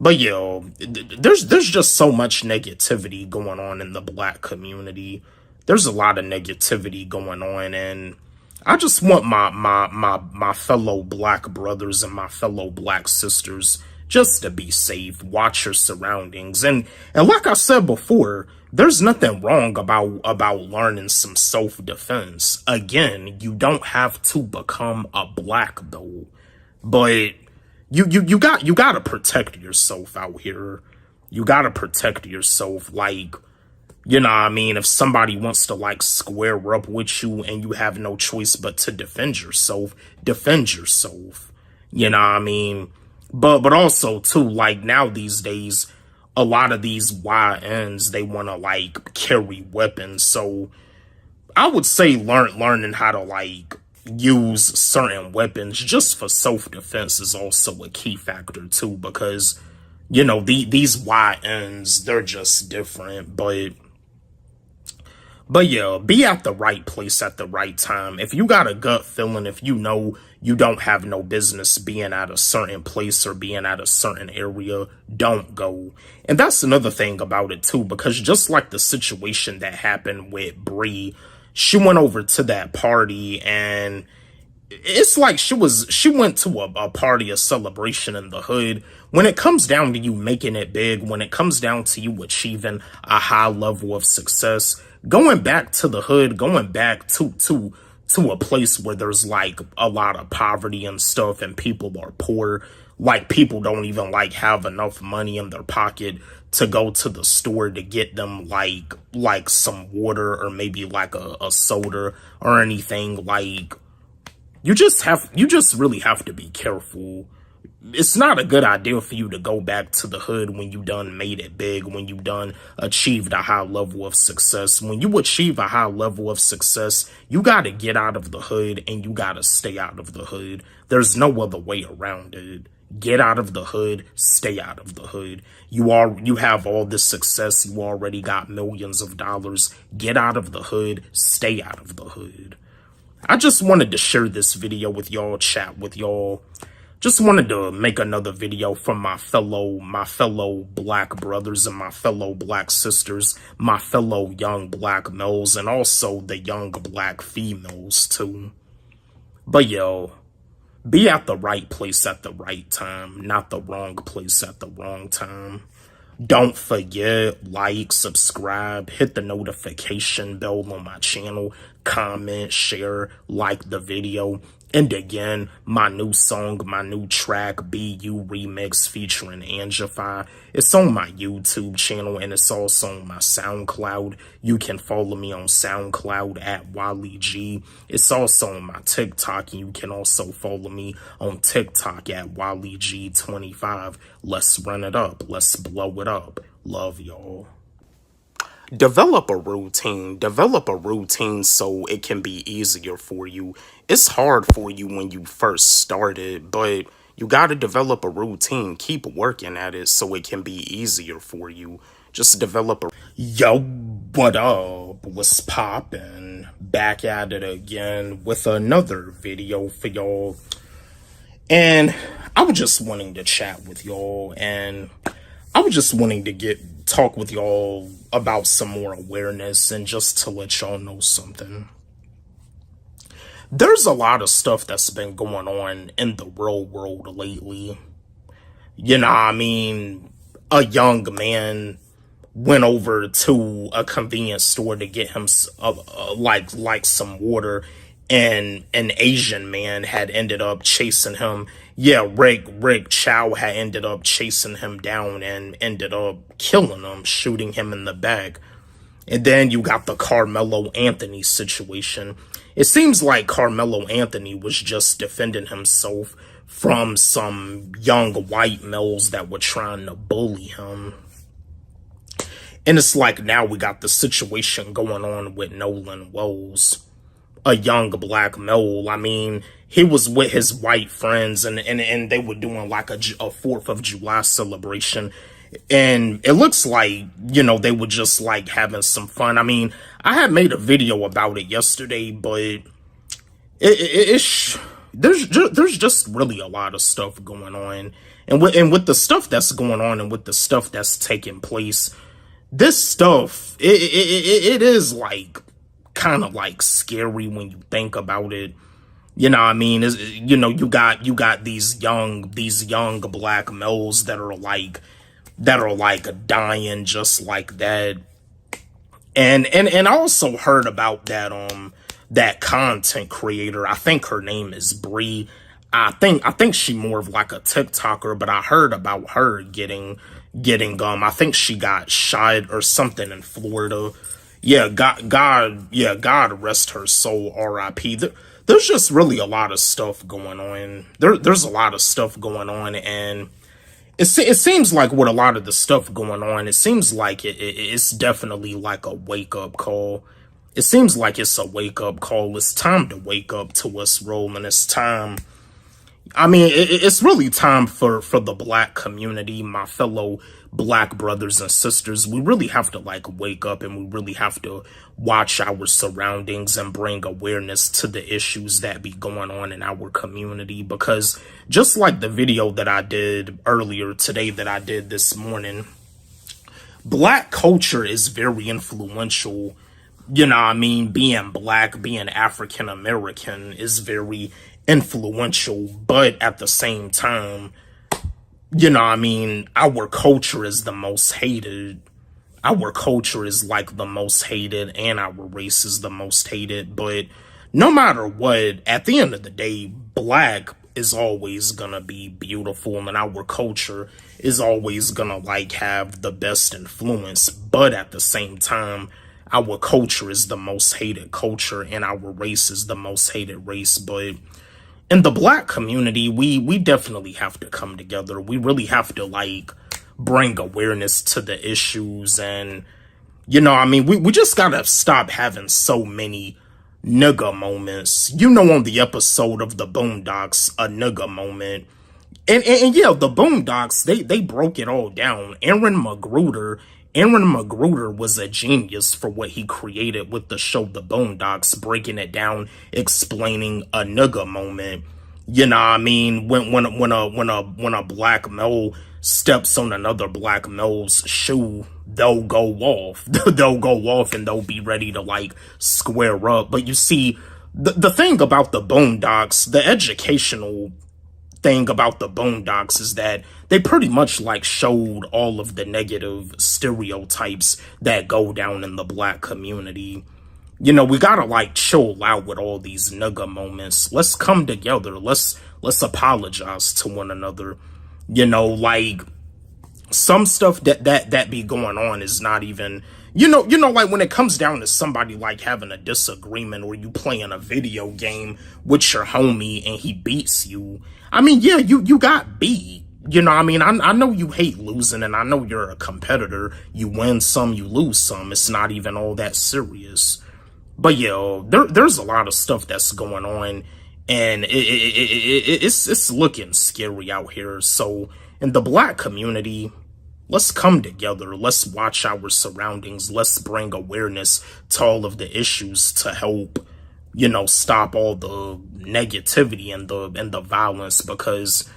[SPEAKER 5] But yeah, there's just so much negativity going on in the Black community. There's a lot of negativity going on, and I just want my fellow Black brothers and my fellow Black sisters just to be safe. Watch your surroundings, and like I said before, there's nothing wrong about learning some self-defense. Again, you don't have to become a Black though, but you gotta protect yourself out here. You gotta protect yourself, like, you know what I mean? If somebody wants to like square up with you and you have no choice but to defend yourself, defend yourself. You know what I mean? But also too, like now these days, a lot of these YNs, they want to like carry weapons. So I would say learning how to like use certain weapons just for self-defense is also a key factor too, because, you know, these YNs, they're just different. But yeah, be at the right place at the right time. If you got a gut feeling, if you know you don't have no business being at a certain place or being at a certain area, don't go. And that's another thing about it too, because just like the situation that happened with Bree, she went over to that party and it's like she went to a party, a celebration in the hood. When it comes down to you making it big, when it comes down to you achieving a high level of success, going back to the hood, going back to a place where there's like a lot of poverty and stuff and people are poor, like people don't even like have enough money in their pocket to go to the store to get them like some water or maybe like a soda or anything. Like, you just really have to be careful. It's not a good idea for you to go back to the hood when you done made it big, when you done achieved a high level of success. When you achieve a high level of success, you got to get out of the hood and you got to stay out of the hood. There's no other way around it. Get out of the hood, stay out of the hood. You have all this success, you already got millions of dollars. Get out of the hood, stay out of the hood. I just wanted to share this video with y'all, chat with y'all. Just wanted to make another video from my fellow Black brothers and my fellow Black sisters, my fellow young Black males, and also the young Black females too. But yo, be at the right place at the right time, not the wrong place at the wrong time. Don't forget, like, subscribe, hit the notification bell on my channel, comment, share, like the video. And again, my new song, my new track, BU Remix featuring Angified, it's on my YouTube channel and it's also on my SoundCloud. You can follow me on SoundCloud at Walle G. It's also on my TikTok, and you can also follow me on TikTok at Walle G25. Let's run it up. Let's blow it up. Love y'all. develop a routine. Develop a routine so it can be easier for you. It's hard for you when you first started, but you got to develop a routine. Keep working at it so it can be easier for you. Just develop a... Yo, what up? What's poppin'? Back at it again with another video for y'all. And I was just wanting to chat with y'all, and I was just wanting to talk with y'all about some more awareness, and just to let y'all know something. There's a lot of stuff that's been going on in the real world lately. You know what I mean? A young man went over to a convenience store to get him like some water, and an Asian man had ended up chasing him. Yeah, Rick Chow had ended up chasing him down and ended up killing him, shooting him in the back. And then you got the Carmelo Anthony situation. It seems like Carmelo Anthony was just defending himself from some young white males that were trying to bully him. And it's like now we got the situation going on with Nolan Wells, a young black male. I mean, he was with his white friends and they were doing like a 4th of July celebration. And it looks like, you know, they were just like having some fun. I mean, I had made a video about it yesterday, but there's just really a lot of stuff going on. And with the stuff that's going on and with the stuff that's taking place, this stuff, it is like kind of like scary when you think about it. You know what I mean? You know, you got these young black males that are like dying just like that. And I also heard about that content creator. I think her name is Bree. I think she more of like a TikToker, but I heard about her getting I think she got shot or something in Florida. Yeah, God rest her soul, R.I.P. There's just really a lot of stuff going on. There's a lot of stuff going on, and it seems like with a lot of the stuff going on, it seems like it's definitely like a wake-up call. It seems like it's a wake-up call. It's time to wake up to what's rolling. It's time. I mean, it's really time for the black community, my fellow black brothers and sisters. We really have to like wake up, and we really have to watch our surroundings and bring awareness to the issues that be going on in our community. Because just like the video that I did earlier today, that I did this morning, black culture is very influential. You know what I mean? Being black, being African American is very influential, but at the same time, you know what I mean, our culture is the most hated. Our culture is like the most hated, and our race is the most hated. But no matter what, at the end of the day, black is always gonna be beautiful, and our culture is always gonna like have the best influence. But at the same time, our culture is the most hated culture, and our race is the most hated race. But in the black community, we definitely have to come together. We really have to like bring awareness to the issues. And, you know, I mean, we just gotta stop having so many nigga moments. You know, on the episode of the Boondocks, a nigga moment. And yeah, the Boondocks, they broke it all down. Aaron McGruder was a genius for what he created with the show The Boondocks, breaking it down, explaining a nigga moment. You know what I mean? When a black male steps on another black male's shoe, they'll go off. They'll go off and they'll be ready to like square up. But you see, the thing about the Boondocks, the educational thing about the Boondocks is that they pretty much like showed all of the negative stereotypes that go down in the black community. You know, we gotta like chill out with all these nigga moments. Let's come together. Let's apologize to one another. You know, like some stuff that be going on is not even, you know, like when it comes down to somebody like having a disagreement, or you playing a video game with your homie and he beats you. I mean, yeah, you got beat.
[SPEAKER 13] You know what I mean? I know you hate losing, and I know you're a competitor. You win some, you lose some. It's not even all that serious. But yeah, there's a lot of stuff that's going on, and it's looking scary out here. So in the Black community, let's come together. Let's watch our surroundings. Let's bring awareness to all of the issues to help, you know, stop all the negativity and the violence, because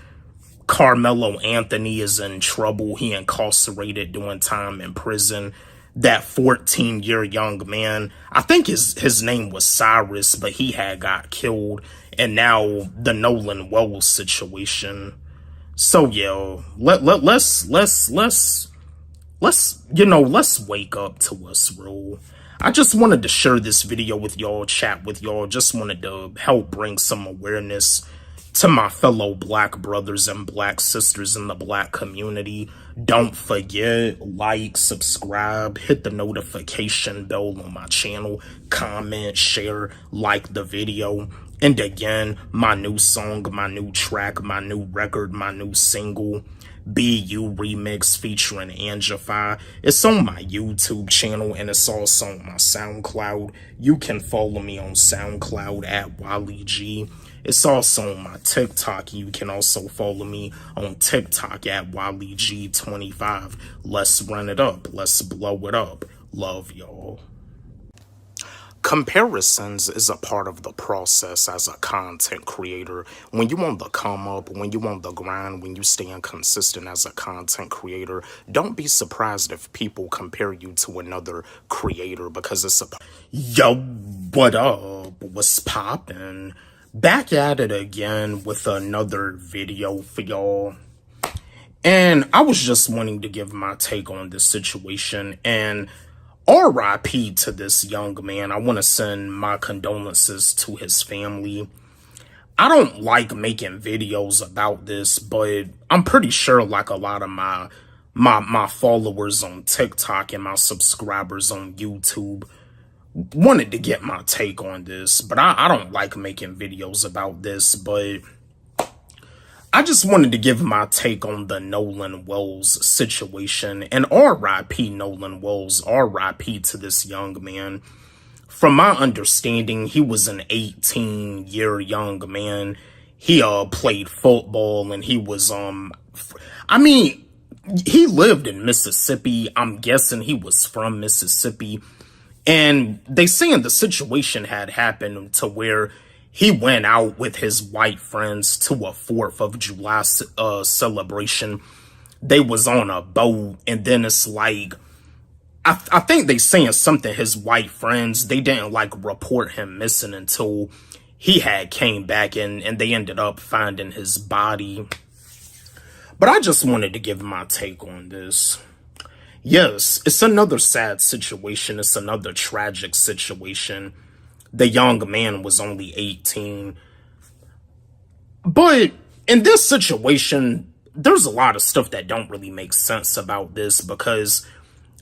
[SPEAKER 13] Carmelo Anthony is in trouble. He incarcerated, doing time in prison. That 14-year young man, I think his name was Cyrus, but he had got killed. And now the Nolan Wells situation. So yeah, let's wake up to us, bro. I just wanted to share this video with y'all, chat with y'all. Just wanted to help bring some awareness to my fellow Black brothers and Black sisters in the Black community. Don't forget, like, subscribe, hit the notification bell on my channel, comment, share, like the video. And again, my new song, my new track, my new record, my new single, BU Remix featuring Angified. It's on my YouTube channel, and it's also on my SoundCloud. You can follow me on SoundCloud at Walle G. It's also on my TikTok. You can also follow me on TikTok at Walle G25. Let's run it up. Let's blow it up. Love y'all. Comparisons is a part of the process as a content creator. When you want the come up, when you want the grind, when you staying consistent as a content creator, don't be surprised if people compare you to another creator, because it's a... Yo, what up? What's poppin'? Back at it again with another video for y'all. And I was just wanting to give my take on this situation, and RIP to this young man. I want to send my condolences to his family. I don't like making videos about this, but I'm pretty sure like a lot of my followers on TikTok and my subscribers on YouTube wanted to get my take on this. But I don't like making videos about this, but I just wanted to give my take on the Nolan Wells situation. And RIP Nolan Wells, RIP to this young man. From my understanding, he was an 18-year young man. He played football, and he was I mean, he lived in Mississippi. I'm guessing he was from Mississippi. And they saying the situation had happened to where he went out with his white friends to a 4th of July celebration. They was on a boat, and then it's like, I think they saying something, his white friends, they didn't like report him missing until he had came back, and they ended up finding his body. But I just wanted to give my take on this. Yes, it's another sad situation. It's another tragic situation. The young man was only 18. But in this situation, there's a lot of stuff that don't really make sense about this, because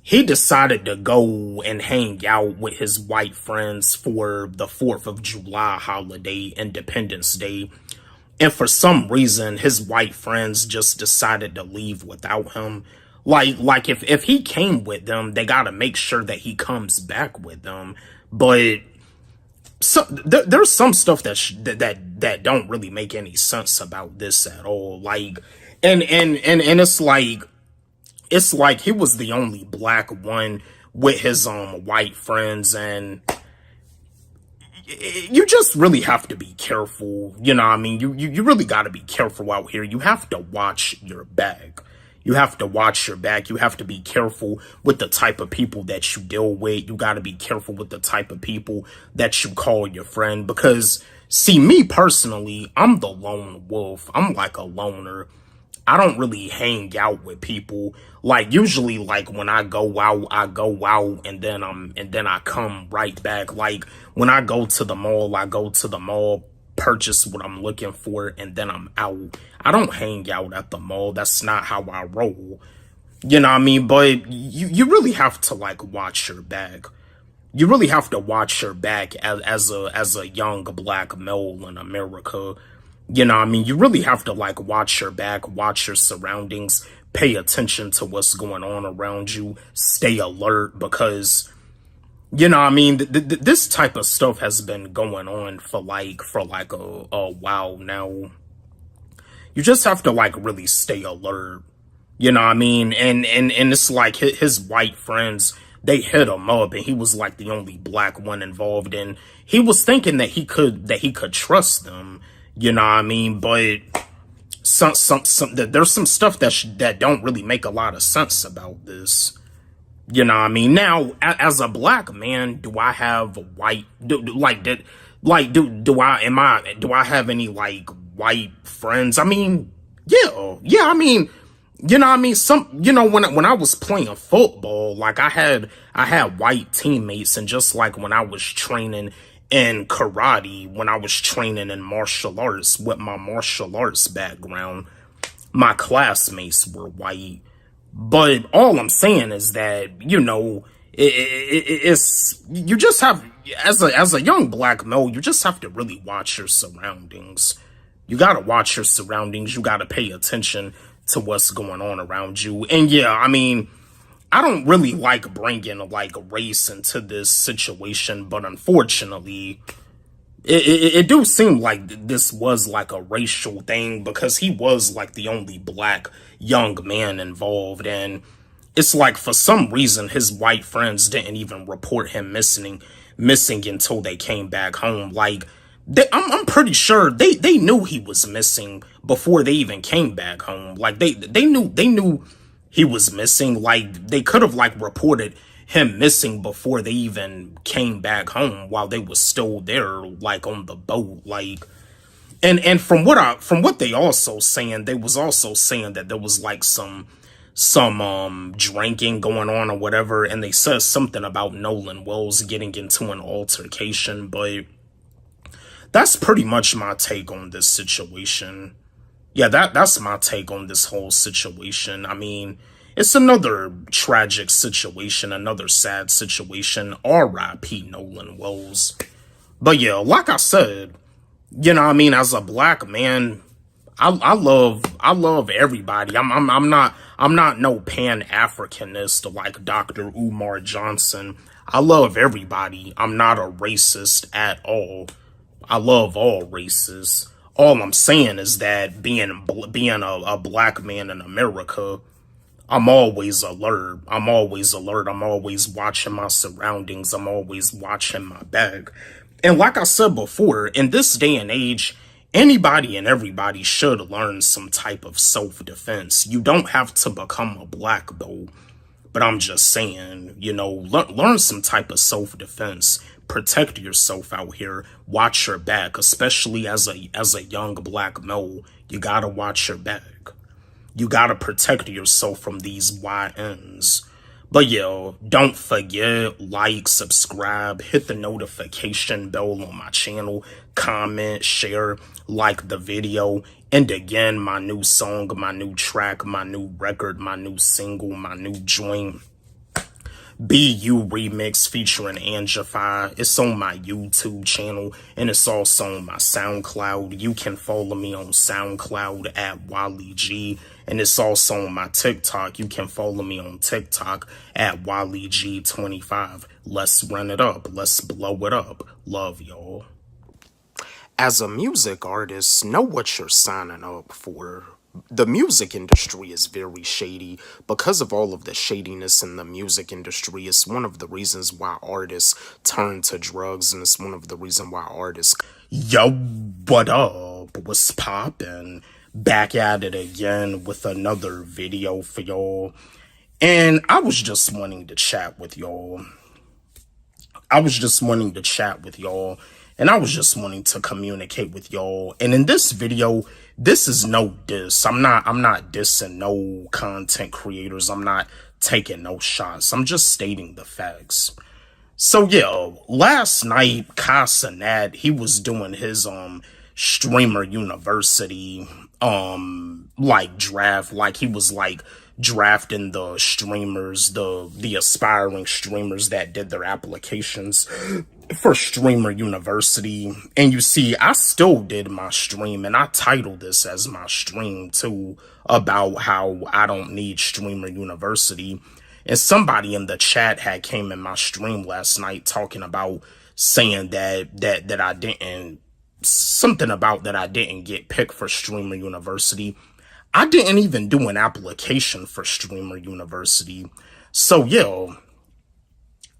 [SPEAKER 13] he decided to go and hang out with his white friends for the 4th of July holiday, Independence Day. And for some reason, his white friends just decided to leave without him. Like if he came with them, they got to make sure that he comes back with them. But there's some stuff that don't really make any sense about this at all. Like, and it's like he was the only black one with his white friends, and you just really have to be careful. You know what I mean? You really got to be careful out here. You have to watch your back. You have to watch your back. You have to be careful with the type of people that you deal with. You got to be careful with the type of people that you call your friend. Because, see, me personally, I'm the lone wolf. I'm like a loner. I don't really hang out with people. Like, usually, like, when I go out, and then I come right back. Like, when I go to the mall, purchase what I'm looking for, and then I'm out. I don't hang out at the mall. That's not how I roll. You know what I mean? But you really have to, like, watch your back. You really have to watch your back as a young black male in America.
[SPEAKER 5] You know what I mean? You really have to like watch your back, watch your surroundings, pay attention to what's going on around you, stay alert, because you know what I mean, this type of stuff has been going on for like a while now. You just have to like really stay alert. You know what I mean? And it's like his white friends, they hit him up, and he was like the only black one involved, and he was thinking that he could trust them. You know what I mean? But there's some stuff that don't really make a lot of sense about this. You know what I mean? Now, as a black man, do I have white do I have any like white friends? I mean, yeah. I mean, you know what I mean? When I was playing football, like I had white teammates, and just like when I was training in karate, when I was training in martial arts with my martial arts background, my classmates were white. But all I'm saying is that, you know, it's you just have, as a young black male, you just have to really watch your surroundings. You gotta watch your surroundings. You gotta pay attention to what's going on around you. And yeah, I mean, I don't really like bringing like race into this situation, but unfortunately, it do seem like this was like a racial thing, because he was like the only black young man involved, and it's like for some reason his white friends didn't even report him missing until they came back home. Like I'm pretty sure they knew he was missing before they even came back home. Like they knew he was missing. Like they could have like reported him missing before they even came back home, while they was still there, like on the boat. Like, and from what they also saying, they was also saying that there was like some drinking going on or whatever, and they said something about Nolan Wells getting into an altercation. But that's pretty much my take on this situation. Yeah, that's my take on this whole situation. I mean, it's another tragic situation, another sad situation. R.I.P. Nolan Wells. But yeah, like I said, you know what I mean, as a black man, I love everybody. I'm not no Pan-Africanist like Dr. Umar Johnson. I love everybody. I'm not a racist at all. I love all races. All I'm saying is that being a black man in America, I'm always alert. I'm always watching my surroundings. I'm always watching my back. And like I said before, in this day and age, anybody and everybody should learn some type of self-defense. You don't have to become a black belt, but I'm just saying, you know, learn some type of self-defense. Protect yourself out here. Watch your back, especially as a young black male. You gotta watch your back. You gotta protect yourself from these YNs. But yo, don't forget, like, subscribe, hit the notification bell on my channel, comment, share, like the video. And again, my new song, my new track, my new record, my new single, my new joint, BU Remix featuring Angified. It's on my YouTube channel, and it's also on my SoundCloud. You can follow me on SoundCloud at Walle G, and it's also on my TikTok. You can follow me on TikTok at Walle G 25. Let's run it up. Let's blow it up. Love y'all. As a music artist, know what you're signing up for. The music industry is very shady. Because of all of the shadiness in the music industry, it's one of the reasons why artists turn to drugs, and it's one of the reasons why artists... Yo, what up? What's poppin'? Back at it again with another video for y'all. And I was just wanting to chat with y'all. And I was just wanting to communicate with y'all. And in this video, this is no diss. I'm not dissing no content creators. I'm not taking no shots. I'm just stating the facts. So yeah, last night, Casanat, he was doing his streamer university like draft. Like he was like drafting the streamers, the aspiring streamers that did their applications
[SPEAKER 13] for Streamer University. And you see, I still did my stream, and I titled this as my stream too, about how I don't need Streamer University. And somebody in the chat had came in my stream last night talking about saying that I didn't, something about that I didn't get picked for Streamer University. I didn't even do an application for Streamer University. So yeah,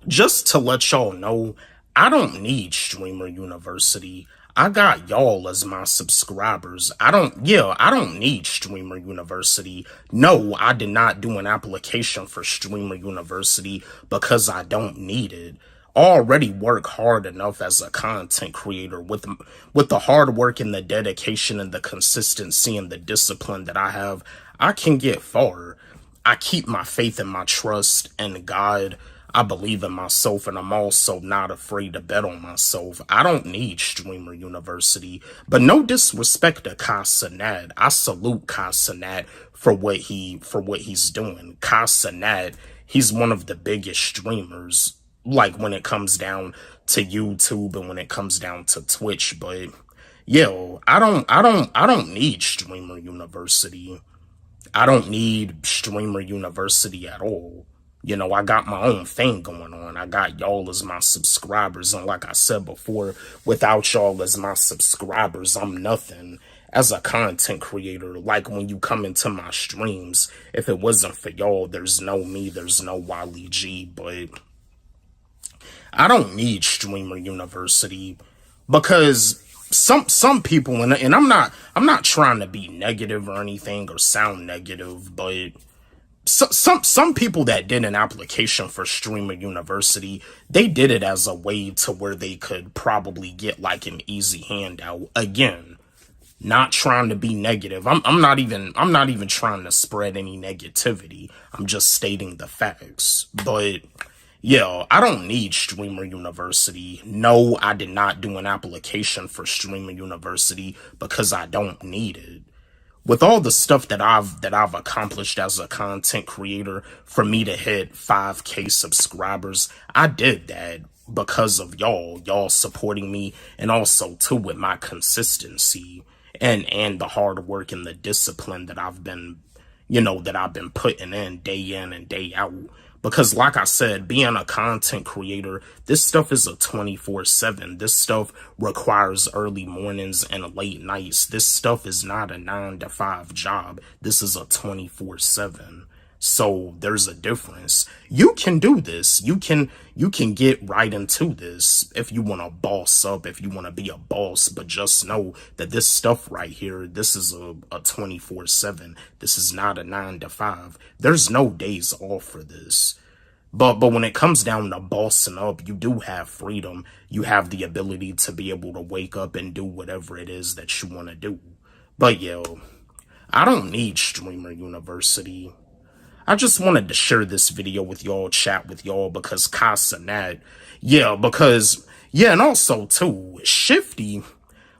[SPEAKER 13] just to let y'all know, I don't need Streamer University. I got y'all as my subscribers. I don't need Streamer University. No, I did not do an application for Streamer University because I don't need it. I already work hard enough as a content creator with the hard work and the dedication and the consistency and the discipline that I have. I can get far. I keep my faith and my trust in God. I believe in myself, and I'm also not afraid to bet on myself. I don't need Streamer University, but no disrespect to Kai Cenat. I salute Kai Cenat for what he's doing. Kai Cenat, he's one of the biggest streamers, like when it comes down to YouTube and when it comes down to Twitch. But yo, I don't need Streamer University. I don't need Streamer University at all. You know, I got my own thing going on. I got y'all as my subscribers. And like I said before, without y'all as my subscribers, I'm nothing as a content creator. Like when you come into my streams, if it wasn't for y'all, there's no me, there's no Walle G. But I don't need Streamer University because some people, and I'm not trying to be negative or anything or sound negative, but some people that did an application for Streamer University, they did it as a way to where they could probably get like an easy handout. Again, not trying to be negative. I'm not even trying to spread any negativity. I'm just stating the facts. But yeah, I don't need Streamer University. No, I did not do an application for Streamer University because I don't need it. With all the stuff that I've accomplished as a content creator, for me to hit 5K subscribers, I did that because of y'all supporting me, and also too with my consistency and the hard work and the discipline that I've been putting in and day out. Because like I said, being a content creator, this stuff is a 24/7. This stuff requires early mornings and late nights. This stuff is not a 9-to-5 job. This is a 24/7. So there's a difference. You can do this. You can get right into this if you want to boss up, if you want to be a boss. But just know that this stuff right here, this is a 24/7. This is not a 9-to-5. There's no days off for this. But when it comes down to bossing up, you do have freedom. You have the ability to be able to wake up and do whatever it is that you want to do. But yo, I don't need Streamer University. I just wanted to share this video with y'all, chat with y'all, because Kai Cenat, and also too, Shifty,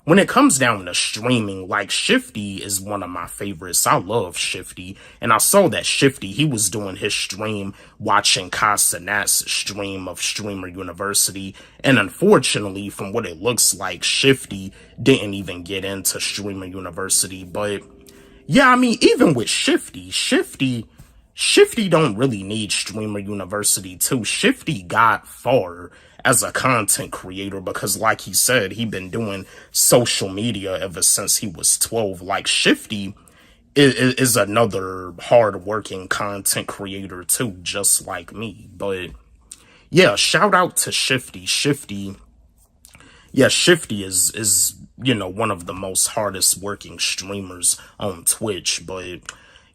[SPEAKER 13] when it comes down to streaming, like Shifty is one of my favorites. I love Shifty, and I saw that Shifty, he was doing his stream, watching Kai Cenat's stream of Streamer University, and unfortunately, from what it looks like, Shifty didn't even get into Streamer University. But yeah, I mean, even with Shifty don't really need Streamer University too. Shifty got far as a content creator because, like he said, he been doing social media ever since he was 12. Like, Shifty is another hard-working content creator too, just like me. But yeah, shout out to Shifty. Shifty is one of the most hardest working streamers on Twitch. But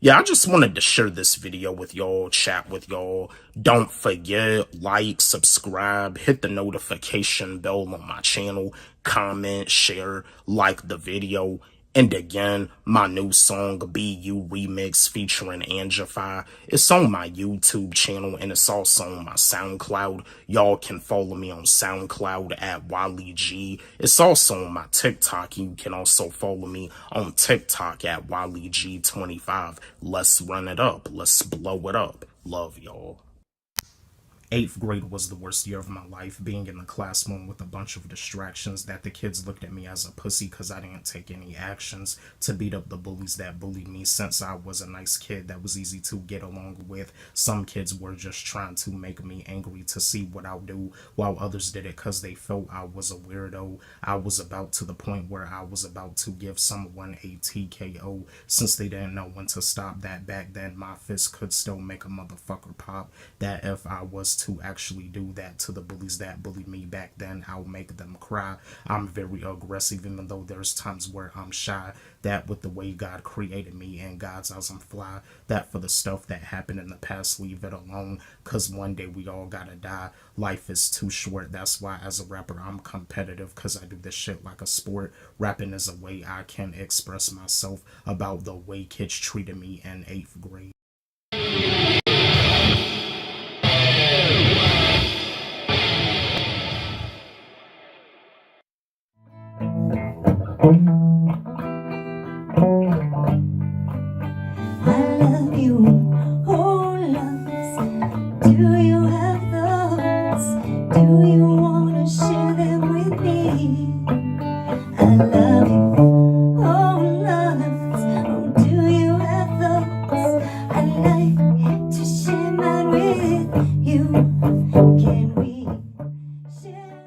[SPEAKER 13] yeah, I just wanted to share this video with y'all, chat with y'all. Don't forget, like, subscribe, hit the notification bell on my channel, comment, share, like the video. And again, my new song, BU Remix featuring Angified, it's on my YouTube channel and it's also on my SoundCloud. Y'all can follow me on SoundCloud at Walle G. It's also on my TikTok. You can also follow me on TikTok at Walle G25. Let's run it up. Let's blow it up. Love y'all. 8th grade was the worst year of my life, being in the classroom with a bunch of distractions that the kids looked at me as a pussy because I didn't take any actions to beat up the bullies that bullied me. Since I was a nice kid that was easy to get along with, some kids were just trying to make me angry to see what I'll do, while others did it because they felt I was a weirdo. I was about to the point where I was about to give someone a TKO since they didn't know when to stop. That back then my fist could still make a motherfucker pop. That if I was to actually do that to the bullies that bullied me back then, I'll make them cry. I'm very aggressive even though there's times where I'm shy. That with the way God created me and God's eyes I'm fly. That for the stuff that happened in the past, leave it alone, cause one day we all gotta die. Life is too short. That's why as a rapper I'm competitive, cause I do this shit like a sport. Rapping is a way I can express myself about the way kids treated me in 8th grade.
[SPEAKER 14] I love you, oh loves. Do you have thoughts? Do you wanna share them with me? I love you, oh loves. Oh, do you have thoughts? I'd like to share mine with you. Can we share?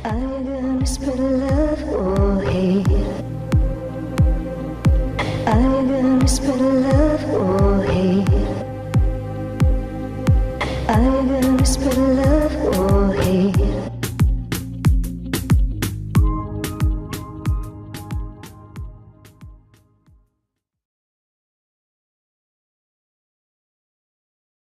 [SPEAKER 14] Are you gonna spread love or hate? Are you gonna spread love?